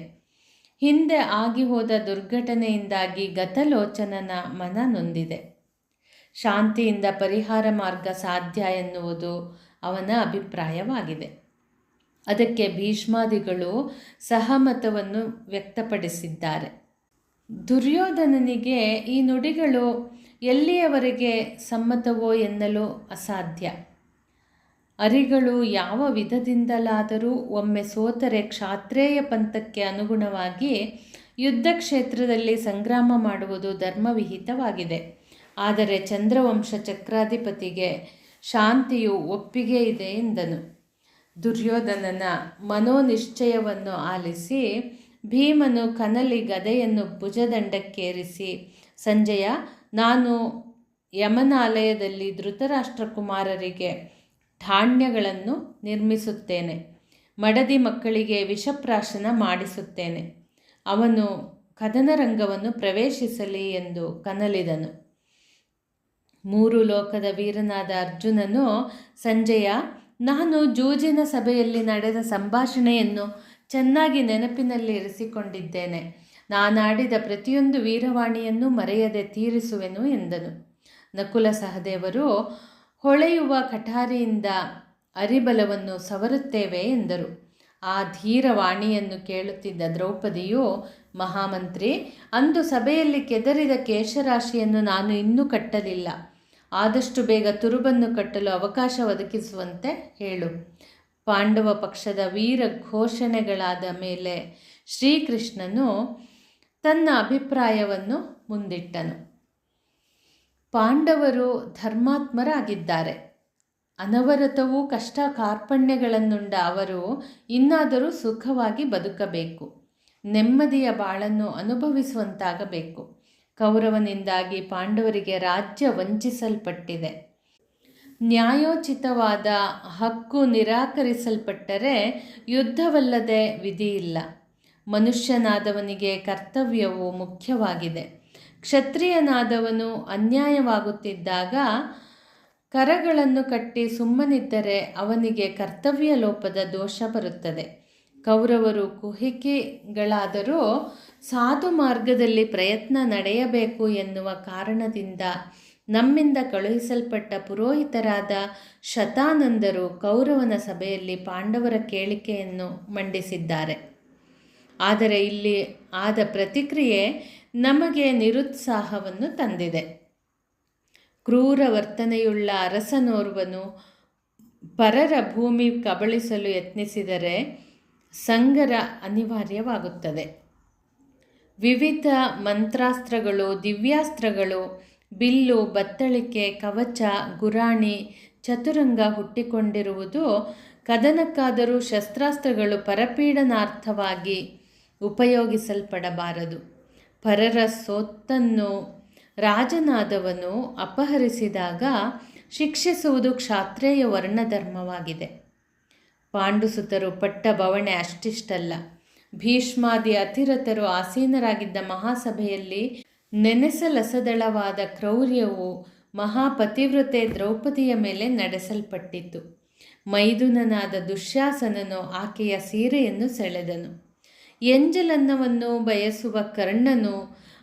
ಹಿಂದೆ ಆಗಿ ಹೋದ ದುರ್ಘಟನೆಯಿಂದಾಗಿ ಗತಲೋಚನನ ಮನ ನೊಂದಿದೆ. ಶಾಂತಿಯಿಂದ ಪರಿಹಾರ ಮಾರ್ಗ ಸಾಧ್ಯ ಎನ್ನುವುದು ಅವನ ಅಭಿಪ್ರಾಯವಾಗಿದೆ. ಅದಕ್ಕೆ ಭೀಷ್ಮಾದಿಗಳು ಸಹಮತವನ್ನು ವ್ಯಕ್ತಪಡಿಸಿದ್ದಾರೆ. ದುರ್ಯೋಧನನಿಗೆ ಈ ನುಡಿಗಳು ಎಲ್ಲಿಯವರೆಗೆ ಸಮ್ಮತವೋ ಎನ್ನಲು ಅಸಾಧ್ಯ. ಅರಿಗಳು ಯಾವ ವಿಧದಿಂದಲಾದರೂ ಒಮ್ಮೆ ಸೋತರೆ ಕ್ಷಾತ್ರೇಯ ಪಂಥಕ್ಕೆ ಅನುಗುಣವಾಗಿ ಯುದ್ಧ ಕ್ಷೇತ್ರದಲ್ಲಿ ಸಂಗ್ರಾಮ ಮಾಡುವುದು ಧರ್ಮವಿಹಿತವಾಗಿದೆ. ಆದರೆ ಚಂದ್ರವಂಶ ಚಕ್ರಾಧಿಪತಿಗೆ ಶಾಂತಿಯು ಒಪ್ಪಿಗೆ ಇದೆ ಎಂದನು. ದುರ್ಯೋಧನನ ಮನೋನಿಶ್ಚಯವನ್ನು ಆಲಿಸಿ ಭೀಮನು ಕನಲಿ ಗದೆಯನ್ನು ಭುಜದಂಡಕ್ಕೇರಿಸಿ, ಸಂಜಯ, ನಾನು ಯಮನಾಲಯದಲ್ಲಿ ಧೃತರಾಷ್ಟ್ರ ಕುಮಾರರಿಗೆ ಧಾನ್ಯಗಳನ್ನು ನಿರ್ಮಿಸುತ್ತೇನೆ. ಮಡದಿ ಮಕ್ಕಳಿಗೆ ವಿಷಪ್ರಾಶನ ಮಾಡಿಸುತ್ತೇನೆ. ಅವನು ಕದನರಂಗವನ್ನು ಪ್ರವೇಶಿಸಲಿ ಎಂದು ಕನಲಿದನು. 3 ಲೋಕದ ವೀರನಾದ ಅರ್ಜುನನು, ಸಂಜಯ, ನಾನು ಜೂಜಿನ ಸಭೆಯಲ್ಲಿ ನಡೆದ ಸಂಭಾಷಣೆಯನ್ನು ಚೆನ್ನಾಗಿ ನೆನಪಿನಲ್ಲಿ ಇರಿಸಿಕೊಂಡಿದ್ದೇನೆ. ನಾನಾಡಿದ ಪ್ರತಿಯೊಂದು ವೀರವಾಣಿಯನ್ನು ಮರೆಯದೆ ತೀರಿಸುವೆನು ಎಂದನು. ನಕುಲ ಸಹದೇವರು ಹೊಳೆಯುವ ಕಠಾರಿಯಿಂದ ಅರಿಬಲವನ್ನು ಸವರುತ್ತೇವೆ ಎಂದರು. ಆ ಧೀರವಾಣಿಯನ್ನು ಕೇಳುತ್ತಿದ್ದ ದ್ರೌಪದಿಯು, ಮಹಾಮಂತ್ರಿ, ಅಂದು ಸಭೆಯಲ್ಲಿ ಕೆದರಿದ ಕೇಶರಾಶಿಯನ್ನು ನಾನು ಇನ್ನೂ ಕಟ್ಟಲಿಲ್ಲ. ಆದಷ್ಟು ಬೇಗ ತುರುಬನ್ನು ಕಟ್ಟಲು ಅವಕಾಶ ಒದಗಿಸುವಂತೆ ಹೇಳು. ಪಾಂಡವ ಪಕ್ಷದ ವೀರ ಘೋಷಣೆಗಳಾದ ಮೇಲೆ ಶ್ರೀಕೃಷ್ಣನು ತನ್ನ ಅಭಿಪ್ರಾಯವನ್ನು ಮುಂದಿಟ್ಟನು. ಪಾಂಡವರು ಧರ್ಮಾತ್ಮರಾಗಿದ್ದಾರೆ. ಅನವರತವೂ ಕಷ್ಟ ಕಾರ್ಪಣ್ಯಗಳನ್ನುಂಡ ಅವರು ಇನ್ನಾದರೂ ಸುಖವಾಗಿ ಬದುಕಬೇಕು. ನೆಮ್ಮದಿಯ ಬಾಳನ್ನು ಅನುಭವಿಸುವಂತಾಗಬೇಕು. ಕೌರವನಿಂದಾಗಿ ಪಾಂಡವರಿಗೆ ರಾಜ್ಯ ವಂಚಿಸಲ್ಪಟ್ಟಿದೆ. ನ್ಯಾಯೋಚಿತವಾದ ಹಕ್ಕು ನಿರಾಕರಿಸಲ್ಪಟ್ಟರೆ ಯುದ್ಧವಲ್ಲದೆ ವಿಧಿಯಿಲ್ಲ. ಮನುಷ್ಯನಾದವನಿಗೆ ಕರ್ತವ್ಯವು ಮುಖ್ಯವಾಗಿದೆ. ಕ್ಷತ್ರಿಯನಾದವನು ಅನ್ಯಾಯವಾಗುತ್ತಿದ್ದಾಗ ಕರಗಳನ್ನು ಕಟ್ಟಿ ಸುಮ್ಮನಿದ್ದರೆ ಅವನಿಗೆ ಕರ್ತವ್ಯ ಲೋಪದ ದೋಷ ಬರುತ್ತದೆ. ಕೌರವರು ಕುಹಿಕೆಗಳಾದರೂ ಸಾಧು ಮಾರ್ಗದಲ್ಲಿ ಪ್ರಯತ್ನ ನಡೆಯಬೇಕು ಎನ್ನುವ ಕಾರಣದಿಂದ ನಮ್ಮಿಂದ ಕಳುಹಿಸಲ್ಪಟ್ಟ ಪುರೋಹಿತರಾದ ಶತಾನಂದರು ಕೌರವನ ಸಭೆಯಲ್ಲಿ ಪಾಂಡವರ ಕೇಳಿಕೆಯನ್ನು ಮಂಡಿಸಿದ್ದಾರೆ. ಆದರೆ ಇಲ್ಲಿ ಆದ ಪ್ರತಿಕ್ರಿಯೆ ನಮಗೆ ನಿರುತ್ಸಾಹವನ್ನು ತಂದಿದೆ. ಕ್ರೂರ ವರ್ತನೆಯುಳ್ಳ ಅರಸನೋರ್ವನು ಪರರ ಭೂಮಿ ಕಬಳಿಸಲು ಯತ್ನಿಸಿದರೆ ಸಂಗರ ಅನಿವಾರ್ಯವಾಗುತ್ತದೆ. ವಿವಿಧ ಮಂತ್ರಾಸ್ತ್ರಗಳು, ದಿವ್ಯಾಸ್ತ್ರಗಳು, ಬಿಲ್ಲು, ಬತ್ತಳಿಕೆ, ಕವಚ, ಗುರಾಣಿ, ಚತುರಂಗ ಹುಟ್ಟಿಕೊಂಡಿರುವುದು ಕದನಕ್ಕಾದರೂ ಶಸ್ತ್ರಾಸ್ತ್ರಗಳು ಪರಪೀಡನಾರ್ಥವಾಗಿ ಉಪಯೋಗಿಸಲ್ಪಡಬಾರದು. ಪರರ ಸೊತ್ತನ್ನು ರಾಜನಾದವನು ಅಪಹರಿಸಿದಾಗ ಶಿಕ್ಷಿಸುವುದು ಕ್ಷಾತ್ರೇಯ ವರ್ಣಧರ್ಮವಾಗಿದೆ. ಪಾಂಡುಸುತರು ಪಟ್ಟ ಬವಣೆ ಅಷ್ಟಿಷ್ಟಲ್ಲ. ಭೀಷ್ಮಾದಿ ಅತಿರಥರು ಆಸೀನರಾಗಿದ್ದ ಮಹಾಸಭೆಯಲ್ಲಿ ನೆನೆಸಲಸದಳವಾದ ಕ್ರೌರ್ಯವು ಮಹಾಪತಿವ್ರತೆ ದ್ರೌಪದಿಯ ಮೇಲೆ ನಡೆಸಲ್ಪಟ್ಟಿತು. ಮೈದುನನಾದ ದುಶ್ಯಾಸನನು ಆಕೆಯ ಸೀರೆಯನ್ನು ಸೆಳೆದನು. ಎಂಜಲನ್ನವನ್ನು ಬಯಸುವ ಕರ್ಣನು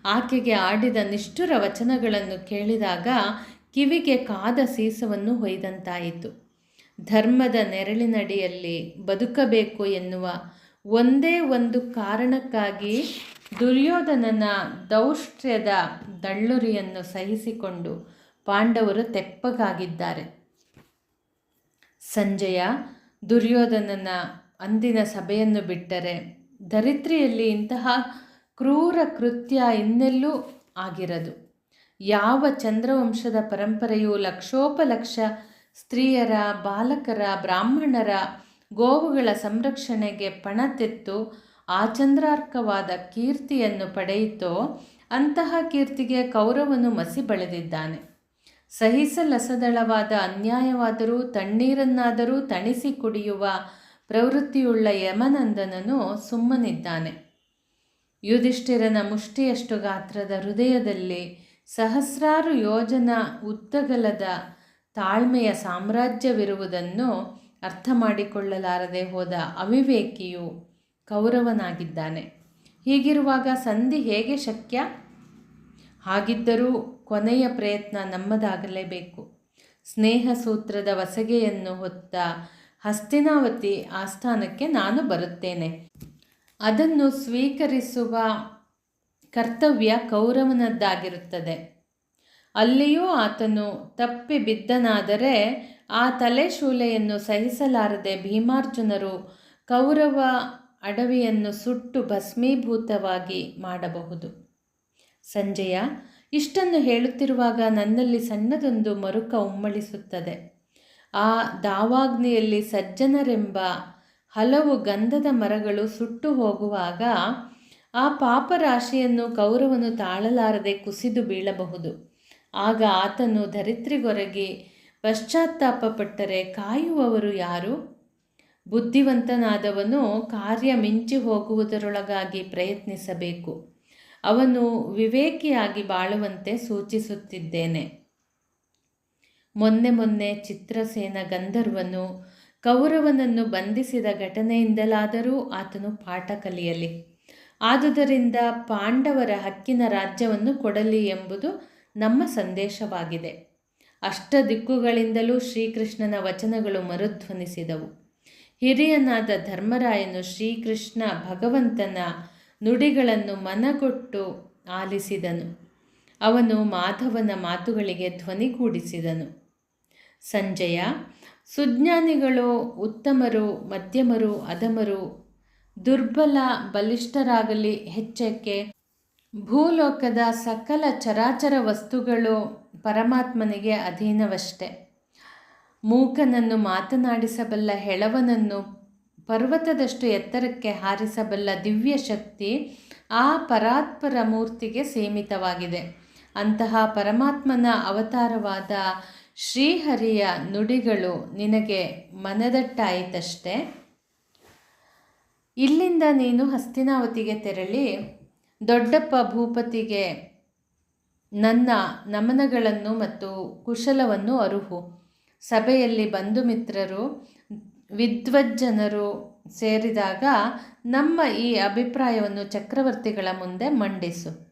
ಆಕೆಗೆ ಆಡಿದ ನಿಷ್ಠುರ ವಚನಗಳನ್ನು ಕೇಳಿದಾಗ ಕಿವಿಗೆ ಕಾದ ಸೀಸವನ್ನು ಹೊಯ್ದಂತಾಯಿತು. ಧರ್ಮದ ನೆರಳಿನಡಿಯಲ್ಲಿ ಬದುಕಬೇಕು ಎನ್ನುವ ಒಂದೇ ಒಂದು ಕಾರಣಕ್ಕಾಗಿ ದುರ್ಯೋಧನನ ದೌಷ್ಟ್ರ್ಯದ ದಳ್ಳುರಿಯನ್ನು ಸಹಿಸಿಕೊಂಡು ಪಾಂಡವರು ತೆಪ್ಪಗಾಗಿದ್ದಾರೆ. ಸಂಜಯ ದುರ್ಯೋಧನನ ಅಂದಿನ ಸಭೆಯನ್ನು ಬಿಟ್ಟರೆ ಧರಿತ್ರಿಯಲ್ಲಿ ಇಂತಹ ಕ್ರೂರ ಕೃತ್ಯ ಇನ್ನೆಲ್ಲೂ ಆಗಿರದು. ಯಾವ ಚಂದ್ರವಂಶದ ಪರಂಪರೆಯು ಲಕ್ಷೋಪಲಕ್ಷ ಸ್ತ್ರೀಯರ, ಬಾಲಕರ, ಬ್ರಾಹ್ಮಣರ, ಗೋವುಗಳ ಸಂರಕ್ಷಣೆಗೆ ಪಣ ತೆತ್ತು ಆಚಂದ್ರಾರ್ಕವಾದ ಕೀರ್ತಿಯನ್ನು ಪಡೆಯಿತೋ ಅಂತಹ ಕೀರ್ತಿಗೆ ಕೌರವನು ಮಸಿ ಬಳೆದಿದ್ದಾನೆ. ಸಹಿಸಲಸದಳವಾದ ಅನ್ಯಾಯವಾದರೂ ತಣ್ಣೀರನ್ನಾದರೂ ತಣಿಸಿ ಕುಡಿಯುವ ಪ್ರವೃತ್ತಿಯುಳ್ಳ ಯಮನಂದನನು ಸುಮ್ಮನಿದ್ದಾನೆ. ಯುಧಿಷ್ಠಿರನ ಮುಷ್ಟಿಯಷ್ಟು ಗಾತ್ರದ ಹೃದಯದಲ್ಲಿ ಸಹಸ್ರಾರು ಯೋಜನ ಉದ್ದಗಲದ ತಾಳ್ಮೆಯ ಸಾಮ್ರಾಜ್ಯವಿರುವುದನ್ನು ಅರ್ಥ ಮಾಡಿಕೊಳ್ಳಲಾರದೆ ಹೋದ ಅವಿವೇಕಿಯು ಕೌರವನಾಗಿದ್ದಾನೆ. ಹೀಗಿರುವಾಗ ಸಂಧಿ ಹೇಗೆ ಶಕ್ಯ? ಹಾಗಿದ್ದರೂ ಕೊನೆಯ ಪ್ರಯತ್ನ ನಮ್ಮದಾಗಲೇಬೇಕು. ಸ್ನೇಹ ಸೂತ್ರದ ವಸಗೆಯನ್ನು ಹೊತ್ತ ಹಸ್ತಿನಾವತಿ ಆಸ್ಥಾನಕ್ಕೆ ನಾನು ಬರುತ್ತೇನೆ. ಅದನ್ನು ಸ್ವೀಕರಿಸುವ ಕರ್ತವ್ಯ ಕೌರವನದ್ದಾಗಿರುತ್ತದೆ. ಅಲ್ಲಿಯೂ ಆತನು ತಪ್ಪಿ ಬಿದ್ದನಾದರೆ ಆ ತಲೆಶೂಲೆಯನ್ನು ಸಹಿಸಲಾರದೆ ಭೀಮಾರ್ಜುನರು ಕೌರವ ಅಡವಿಯನ್ನು ಸುಟ್ಟು ಭಸ್ಮೀಭೂತವಾಗಿ ಮಾಡಬಹುದು. ಸಂಜಯ, ಇಷ್ಟನ್ನು ಹೇಳುತ್ತಿರುವಾಗ ನನ್ನಲ್ಲಿ ಸಣ್ಣದೊಂದು ಮರುಕ ಉಮ್ಮಳಿಸುತ್ತದೆ. ಆ ದಾವಾಗ್ನಿಯಲ್ಲಿ ಸಜ್ಜನರೆಂಬ ಹಲವು ಗಂಧದ ಮರಗಳು ಸುಟ್ಟು ಹೋಗುವಾಗ ಆ ಪಾಪರಾಶಿಯನ್ನು ಕೌರವನು ತಾಳಲಾರದೆ ಕುಸಿದು ಬೀಳಬಹುದು. ಆಗ ಆತನು ಧರಿತ್ರಿಗೊರಗಿ ಪಶ್ಚಾತ್ತಾಪಪಟ್ಟರೆ ಕಾಯುವವರು ಯಾರು? ಬುದ್ಧಿವಂತನಾದವನು ಕಾರ್ಯ ಮಿಂಚಿ ಹೋಗುವುದರೊಳಗಾಗಿ ಪ್ರಯತ್ನಿಸಬೇಕು. ಅವನು ವಿವೇಕಿಯಾಗಿ ಬಾಳುವಂತೆ ಸೂಚಿಸುತ್ತಿದ್ದೇನೆ. ಮೊನ್ನೆ ಚಿತ್ರಸೇನ ಗಂಧರ್ವನು ಕೌರವನನ್ನು ಬಂಧಿಸಿದ ಘಟನೆಯಿಂದಲಾದರೂ ಆತನು ಪಾಠ ಕಲಿಯಲಿ. ಆದುದರಿಂದ ಪಾಂಡವರ ಹಕ್ಕಿನ ರಾಜ್ಯವನ್ನು ಕೊಡಲಿ ಎಂಬುದು ನಮ್ಮ ಸಂದೇಶವಾಗಿದೆ. ಅಷ್ಟದಿಕ್ಕುಗಳಿಂದಲೂ ಶ್ರೀಕೃಷ್ಣನ ವಚನಗಳು ಮರುಧ್ವನಿಸಿದವು. ಹಿರಿಯನಾದ ಧರ್ಮರಾಯನು ಶ್ರೀಕೃಷ್ಣ ಭಗವಂತನ ನುಡಿಗಳನ್ನು ಮನಗೊಟ್ಟು ಆಲಿಸಿದನು. ಅವನು ಮಾಧವನ ಮಾತುಗಳಿಗೆ ಧ್ವನಿಗೂಡಿಸಿದನು. ಸಂಜಯ, ಸುಜ್ಞಾನಿಗಳು ಉತ್ತಮರು, ಮಧ್ಯಮರು, ಅಧಮರು, ದುರ್ಬಲ, ಬಲಿಷ್ಠರಾಗಲಿ ಹೆಚ್ಚಕ್ಕೆ ಭೂಲೋಕದ ಸಕಲ ಚರಾಚರ ವಸ್ತುಗಳು ಪರಮಾತ್ಮನಿಗೆ ಅಧೀನವಷ್ಟೇ. ಮೂಕನನ್ನು ಮಾತನಾಡಿಸಬಲ್ಲ ಹೆಳವನನ್ನು ಪರ್ವತದಷ್ಟು ಎತ್ತರಕ್ಕೆ ಹಾರಿಸಬಲ್ಲ ದಿವ್ಯ ಶಕ್ತಿ ಆ ಪರಾತ್ಪರ ಮೂರ್ತಿಗೆ ಸೀಮಿತವಾಗಿದೆ. ಅಂತಹ ಪರಮಾತ್ಮನ ಅವತಾರವಾದ ಶ್ರೀಹರಿಯ ನುಡಿಗಳು ನಿನಗೆ ಮನದಟ್ಟಾಯಿತಷ್ಟೇ. ಇಲ್ಲಿಂದ ನೀನು ಹಸ್ತಿನಾವತಿಗೆ ತೆರಳಿ ದೊಡ್ಡಪ್ಪ ಭೂಪತಿಗೆ ನನ್ನ ನಮನಗಳನ್ನು ಮತ್ತು ಕುಶಲವನ್ನು ಅರುಹು. ಸಭೆಯಲ್ಲಿ ಬಂಧು ಮಿತ್ರರು, ವಿದ್ವಜ್ಜನರು ಸೇರಿದಾಗ ನಮ್ಮ ಈ ಅಭಿಪ್ರಾಯವನ್ನು ಚಕ್ರವರ್ತಿಗಳ ಮುಂದೆ ಮಂಡಿಸು.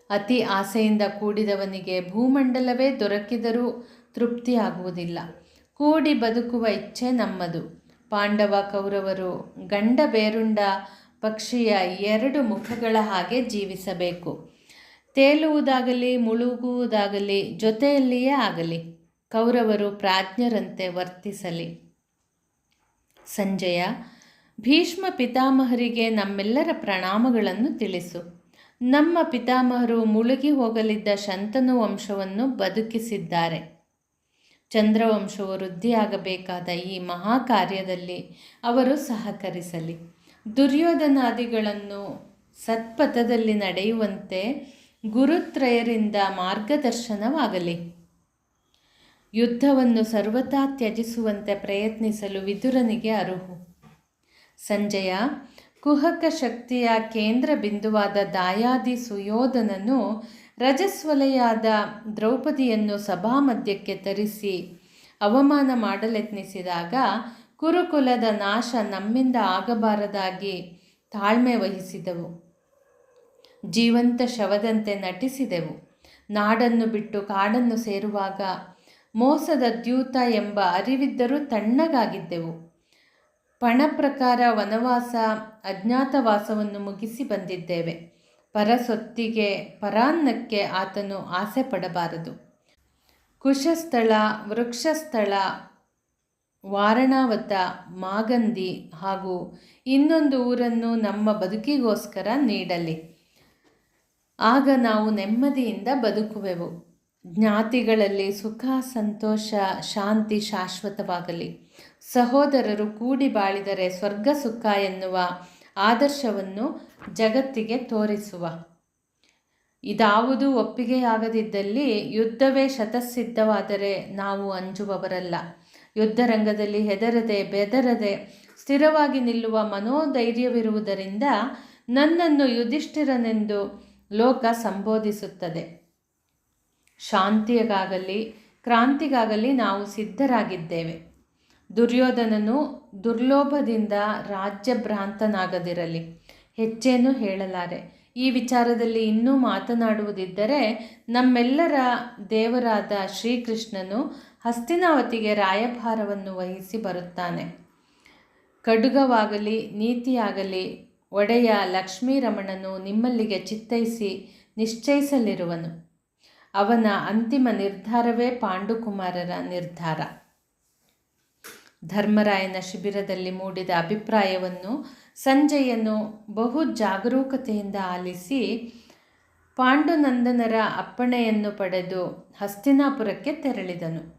ಅತಿ ಆಸೆಯಿಂದ ಕೂಡಿದವನಿಗೆ ಭೂಮಂಡಲವೇ ದೊರಕಿದರೂ ತೃಪ್ತಿಯಾಗುವುದಿಲ್ಲ. ಕೂಡಿ ಬದುಕುವ ಇಚ್ಛೆ ನಮ್ಮದು. ಪಾಂಡವ ಕೌರವರು ಗಂಡ ಬೇರುಂಡ ಪಕ್ಷಿಯ ಎರಡು ಮುಖಗಳ ಹಾಗೆ ಜೀವಿಸಬೇಕು. ತೇಲುವುದಾಗಲಿ ಮುಳುಗುವುದಾಗಲಿ ಜೊತೆಯಲ್ಲಿಯೇ ಆಗಲಿ. ಕೌರವರು ಪ್ರಾಜ್ಞರಂತೆ ವರ್ತಿಸಲಿ. ಸಂಜಯ, ಭೀಷ್ಮ ಪಿತಾಮಹರಿಗೆ ನಮ್ಮೆಲ್ಲರ ಪ್ರಣಾಮಗಳನ್ನು ತಿಳಿಸು. ನಮ್ಮ ಪಿತಾಮಹರು ಮುಳುಗಿ ಹೋಗಲಿದ್ದ ಶಂತನು ವಂಶವನ್ನು ಬದುಕಿಸಿದ್ದಾರೆ. ಚಂದ್ರವಂಶವು ವೃದ್ಧಿಯಾಗಬೇಕಾದ ಈ ಮಹಾಕಾರ್ಯದಲ್ಲಿ ಅವರು ಸಹಕರಿಸಲಿ. ದುರ್ಯೋಧನಾದಿಗಳನ್ನು ಸತ್ಪಥದಲ್ಲಿ ನಡೆಯುವಂತೆ ಗುರುತ್ರಯರಿಂದ ಮಾರ್ಗದರ್ಶನವಾಗಲಿ. ಯುದ್ಧವನ್ನು ಸರ್ವಥಾ ತ್ಯಜಿಸುವಂತೆ ಪ್ರಯತ್ನಿಸಲು ವಿದುರನಿಗೆ ಅರುಹು. ಸಂಜಯ, ಕುಹಕ ಶಕ್ತಿಯ ಕೇಂದ್ರ ಬಿಂದುವಾದ ದಾಯಾದಿ ಸುಯೋಧನನು ರಜಸ್ವಲೆಯಾದ ದ್ರೌಪದಿಯನ್ನು ಸಭಾಮಧ್ಯಕ್ಕೆ ತರಿಸಿ ಅವಮಾನ ಮಾಡಲೆತ್ನಿಸಿದಾಗ ಕುರುಕುಲದ ನಾಶ ನಮ್ಮಿಂದ ಆಗಬಾರದಾಗಿ ತಾಳ್ಮೆ ವಹಿಸಿದೆವು. ಜೀವಂತ ಶವದಂತೆ ನಟಿಸಿದೆವು. ನಾಡನ್ನು ಬಿಟ್ಟು ಕಾಡನ್ನು ಸೇರುವಾಗ ಮೋಸದ ದ್ಯೂತ ಎಂಬ ಅರಿವಿದ್ದರೂ ತಣ್ಣಗಾಗಿದ್ದೆವು. ಪಣ ಪ್ರಕಾರ ವನವಾಸ ಅಜ್ಞಾತವಾಸವನ್ನು ಮುಗಿಸಿ ಬಂದಿದ್ದೇವೆ. ಪರಸೊತ್ತಿಗೆ ಪರಾನ್ನಕ್ಕೆ ಆತನು ಆಸೆ ಪಡಬಾರದು. ಕುಶಸ್ಥಳ, ವೃಕ್ಷಸ್ಥಳ, ವಾರಣಾವತ, ಮಾಗಂದಿ ಹಾಗೂ ಇನ್ನೊಂದು ಊರನ್ನು ನಮ್ಮ ಬದುಕಿಗೋಸ್ಕರ ನೀಡಲಿ. ಆಗ ನಾವು ನೆಮ್ಮದಿಯಿಂದ ಬದುಕುವೆವು. ಜ್ಞಾತಿಗಳಲ್ಲಿ ಸುಖ, ಸಂತೋಷ, ಶಾಂತಿ ಶಾಶ್ವತವಾಗಲಿ. ಸಹೋದರರು ಕೂಡಿ ಬಾಳಿದರೆ ಸ್ವರ್ಗ ಸುಖ ಎನ್ನುವ ಆದರ್ಶವನ್ನು ಜಗತ್ತಿಗೆ ತೋರಿಸುವ. ಇದಾವುದೂ ಒಪ್ಪಿಗೆಯಾಗದಿದ್ದಲ್ಲಿ ಯುದ್ಧವೇ ಶತಸಿದ್ಧವಾದರೆ ನಾವು ಅಂಜುವವರಲ್ಲ. ಯುದ್ಧರಂಗದಲ್ಲಿ ಹೆದರದೆ ಬೆದರದೆ ಸ್ಥಿರವಾಗಿ ನಿಲ್ಲುವ ಮನೋಧೈರ್ಯವಿರುವುದರಿಂದ ನನ್ನನ್ನು ಯುಧಿಷ್ಠಿರನೆಂದು ಲೋಕ ಸಂಬೋಧಿಸುತ್ತದೆ. ಶಾಂತಿಗಾಗಲಿ ಕ್ರಾಂತಿಗಾಗಲಿ ನಾವು ಸಿದ್ಧರಾಗಿದ್ದೇವೆ. ದುರ್ಯೋಧನನು ದುರ್ಲೋಭದಿಂದ ರಾಜ್ಯಭ್ರಾಂತನಾಗದಿರಲಿ. ಹೆಚ್ಚೇನೂ ಹೇಳಲಾರೆ. ಈ ವಿಚಾರದಲ್ಲಿ ಇನ್ನೂ ಮಾತನಾಡುವುದಿದ್ದರೆ ನಮ್ಮೆಲ್ಲರ ದೇವರಾದ ಶ್ರೀಕೃಷ್ಣನು ಹಸ್ತಿನಾವತಿಗೆ ರಾಯಭಾರವನ್ನು ವಹಿಸಿ ಬರುತ್ತಾನೆ. ಖಡ್ಗವಾಗಲಿ ನೀತಿಯಾಗಲಿ ಒಡೆಯ ಲಕ್ಷ್ಮೀರಮಣನು ನಿಮ್ಮಲ್ಲಿಗೆ ಚಿತ್ತೈಸಿ ನಿಶ್ಚಯಿಸಲಿರುವನು. ಅವನ ಅಂತಿಮ ನಿರ್ಧಾರವೇ ಪಾಂಡುಕುಮಾರರ ನಿರ್ಧಾರ. ಧರ್ಮರಾಯನ ಶಿಬಿರದಲ್ಲಿ ಮೂಡಿದ ಅಭಿಪ್ರಾಯವನ್ನು ಸಂಜಯನು ಬಹು ಜಾಗರೂಕತೆಯಿಂದ ಆಲಿಸಿ ಪಾಂಡುನಂದನರ ಅಪ್ಪಣೆಯನ್ನು ಪಡೆದು ಹಸ್ತಿನಾಪುರಕ್ಕೆ ತೆರಳಿದನು.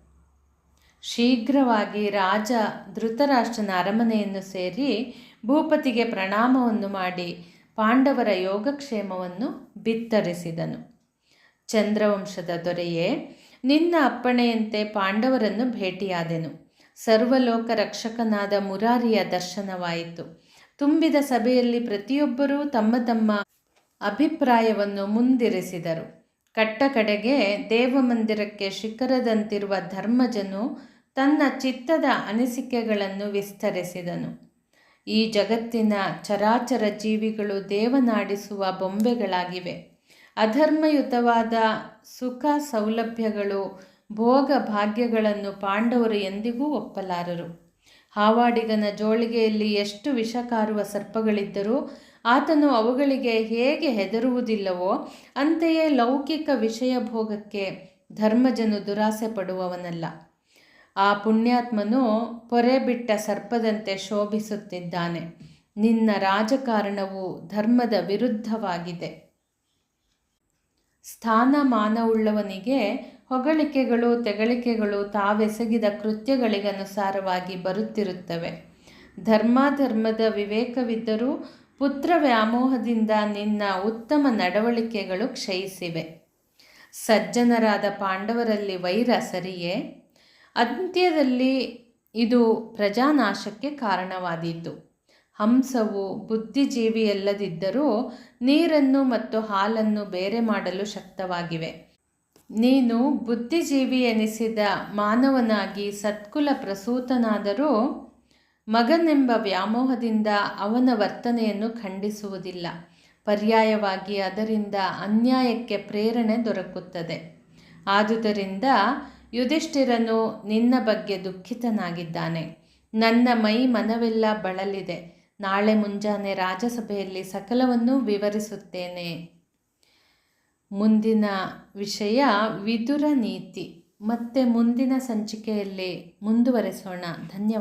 ಶೀಘ್ರವಾಗಿ ರಾಜ ಧೃತರಾಷ್ಟ್ರನ ಅರಮನೆಯನ್ನು ಸೇರಿ ಭೂಪತಿಗೆ ಪ್ರಣಾಮವನ್ನು ಮಾಡಿ ಪಾಂಡವರ ಯೋಗಕ್ಷೇಮವನ್ನು ಬಿತ್ತರಿಸಿದನು. ಚಂದ್ರವಂಶದ ದೊರೆಯೇ, ನಿನ್ನ ಅಪ್ಪಣೆಯಂತೆ ಪಾಂಡವರನ್ನು ಭೇಟಿಯಾದೆನು. ಸರ್ವಲೋಕ ರಕ್ಷಕನಾದ ಮುರಾರಿಯ ದರ್ಶನವಾಯಿತು. ತುಂಬಿದ ಸಭೆಯಲ್ಲಿ ಪ್ರತಿಯೊಬ್ಬರೂ ತಮ್ಮ ತಮ್ಮ ಅಭಿಪ್ರಾಯವನ್ನು ಮುಂದಿರಿಸಿದರು. ಕಟ್ಟಕಡೆಗೆ ದೇವಮಂದಿರಕ್ಕೆ ಶಿಖರದಂತಿರುವ ಧರ್ಮಜನು ತನ್ನ ಚಿತ್ತದ ಅನಿಸಿಕೆಗಳನ್ನು ವಿಸ್ತರಿಸಿದನು. ಈ ಜಗತ್ತಿನ ಚರಾಚರ ಜೀವಿಗಳು ದೇವನಾಡಿಸುವ ಬೊಂಬೆಗಳಾಗಿವೆ. ಅಧರ್ಮಯುತವಾದ ಸುಖ ಸೌಲಭ್ಯಗಳು, ಭೋಗ ಭಾಗ್ಯಗಳನ್ನು ಪಾಂಡವರು ಎಂದಿಗೂ ಒಪ್ಪಲಾರರು. ಹಾವಾಡಿಗನ ಜೋಳಿಗೆಯಲ್ಲಿ ಎಷ್ಟು ವಿಷಕಾರುವ ಸರ್ಪಗಳಿದ್ದರೂ ಆತನು ಅವುಗಳಿಗೆ ಹೇಗೆ ಹೆದರುವುದಿಲ್ಲವೋ ಅಂತೆಯೇ ಲೌಕಿಕ ವಿಷಯ ಭೋಗಕ್ಕೆ ಧರ್ಮಜನು ದುರಾಸೆ ಪಡುವವನಲ್ಲ. ಆ ಪುಣ್ಯಾತ್ಮನು ಪೊರೆ ಬಿಟ್ಟ ಸರ್ಪದಂತೆ ಶೋಭಿಸುತ್ತಿದ್ದಾನೆ. ನಿನ್ನ ರಾಜಕಾರಣವು ಧರ್ಮದ ವಿರುದ್ಧವಾಗಿದೆ. ಸ್ಥಾನಮಾನವುಳ್ಳವನಿಗೆ ಹೊಗಳಿಕೆಗಳು ತೆಗಳಿಕೆಗಳು ತಾವೆಸಗಿದ ಕೃತ್ಯಗಳಿಗನುಸಾರವಾಗಿ ಬರುತ್ತಿರುತ್ತವೆ. ಧರ್ಮಾಧರ್ಮದ ವಿವೇಕವಿದ್ದರೂ ಪುತ್ರ ವ್ಯಾಮೋಹದಿಂದ ನಿನ್ನ ಉತ್ತಮ ನಡವಳಿಕೆಗಳು ಕ್ಷಯಿಸಿವೆ. ಸಜ್ಜನರಾದ ಪಾಂಡವರಲ್ಲಿ ವೈರ ಸರಿಯೇ? ಅಂತ್ಯದಲ್ಲಿ ಇದು ಪ್ರಜಾನಾಶಕ್ಕೆ ಕಾರಣವಾದೀತು. ಹಂಸವು ಬುದ್ಧಿಜೀವಿಯಲ್ಲದಿದ್ದರೂ ನೀರನ್ನು ಮತ್ತು ಹಾಲನ್ನು ಬೇರೆ ಮಾಡಲು ಶಕ್ತವಾಗಿವೆ. ನೀನು ಬುದ್ಧಿಜೀವಿ ಎನಿಸಿದ ಮಾನವನಾಗಿ ಸತ್ಕುಲ ಪ್ರಸೂತನಾದರೂ ಮಗನೆಂಬ ವ್ಯಾಮೋಹದಿಂದ ಅವನ ವರ್ತನೆಯನ್ನು ಖಂಡಿಸುವುದಿಲ್ಲ. ಪರ್ಯಾಯವಾಗಿ ಅದರಿಂದ ಅನ್ಯಾಯಕ್ಕೆ ಪ್ರೇರಣೆ ದೊರಕುತ್ತದೆ. ಆದುದರಿಂದ ಯುಧಿಷ್ಠಿರನು ನಿನ್ನ ಬಗ್ಗೆ ದುಃಖಿತನಾಗಿದ್ದಾನೆ. ನನ್ನ ಮೈ ಮನವೆಲ್ಲ ಬಳಲಿದೆ. ನಾಳೆ ಮುಂಜಾನೆ ರಾಜಸಭೆಯಲ್ಲಿ ಸಕಲವನ್ನೂ ವಿವರಿಸುತ್ತೇನೆ. ಮುಂದಿನ ವಿಷಯ ವಿದುರ ನೀತಿ. ಮತ್ತೆ ಮುಂದಿನ ಸಂಚಿಕೆಯಲ್ಲಿ ಮುಂದುವರೆಸೋಣ. ಧನ್ಯವಾದ.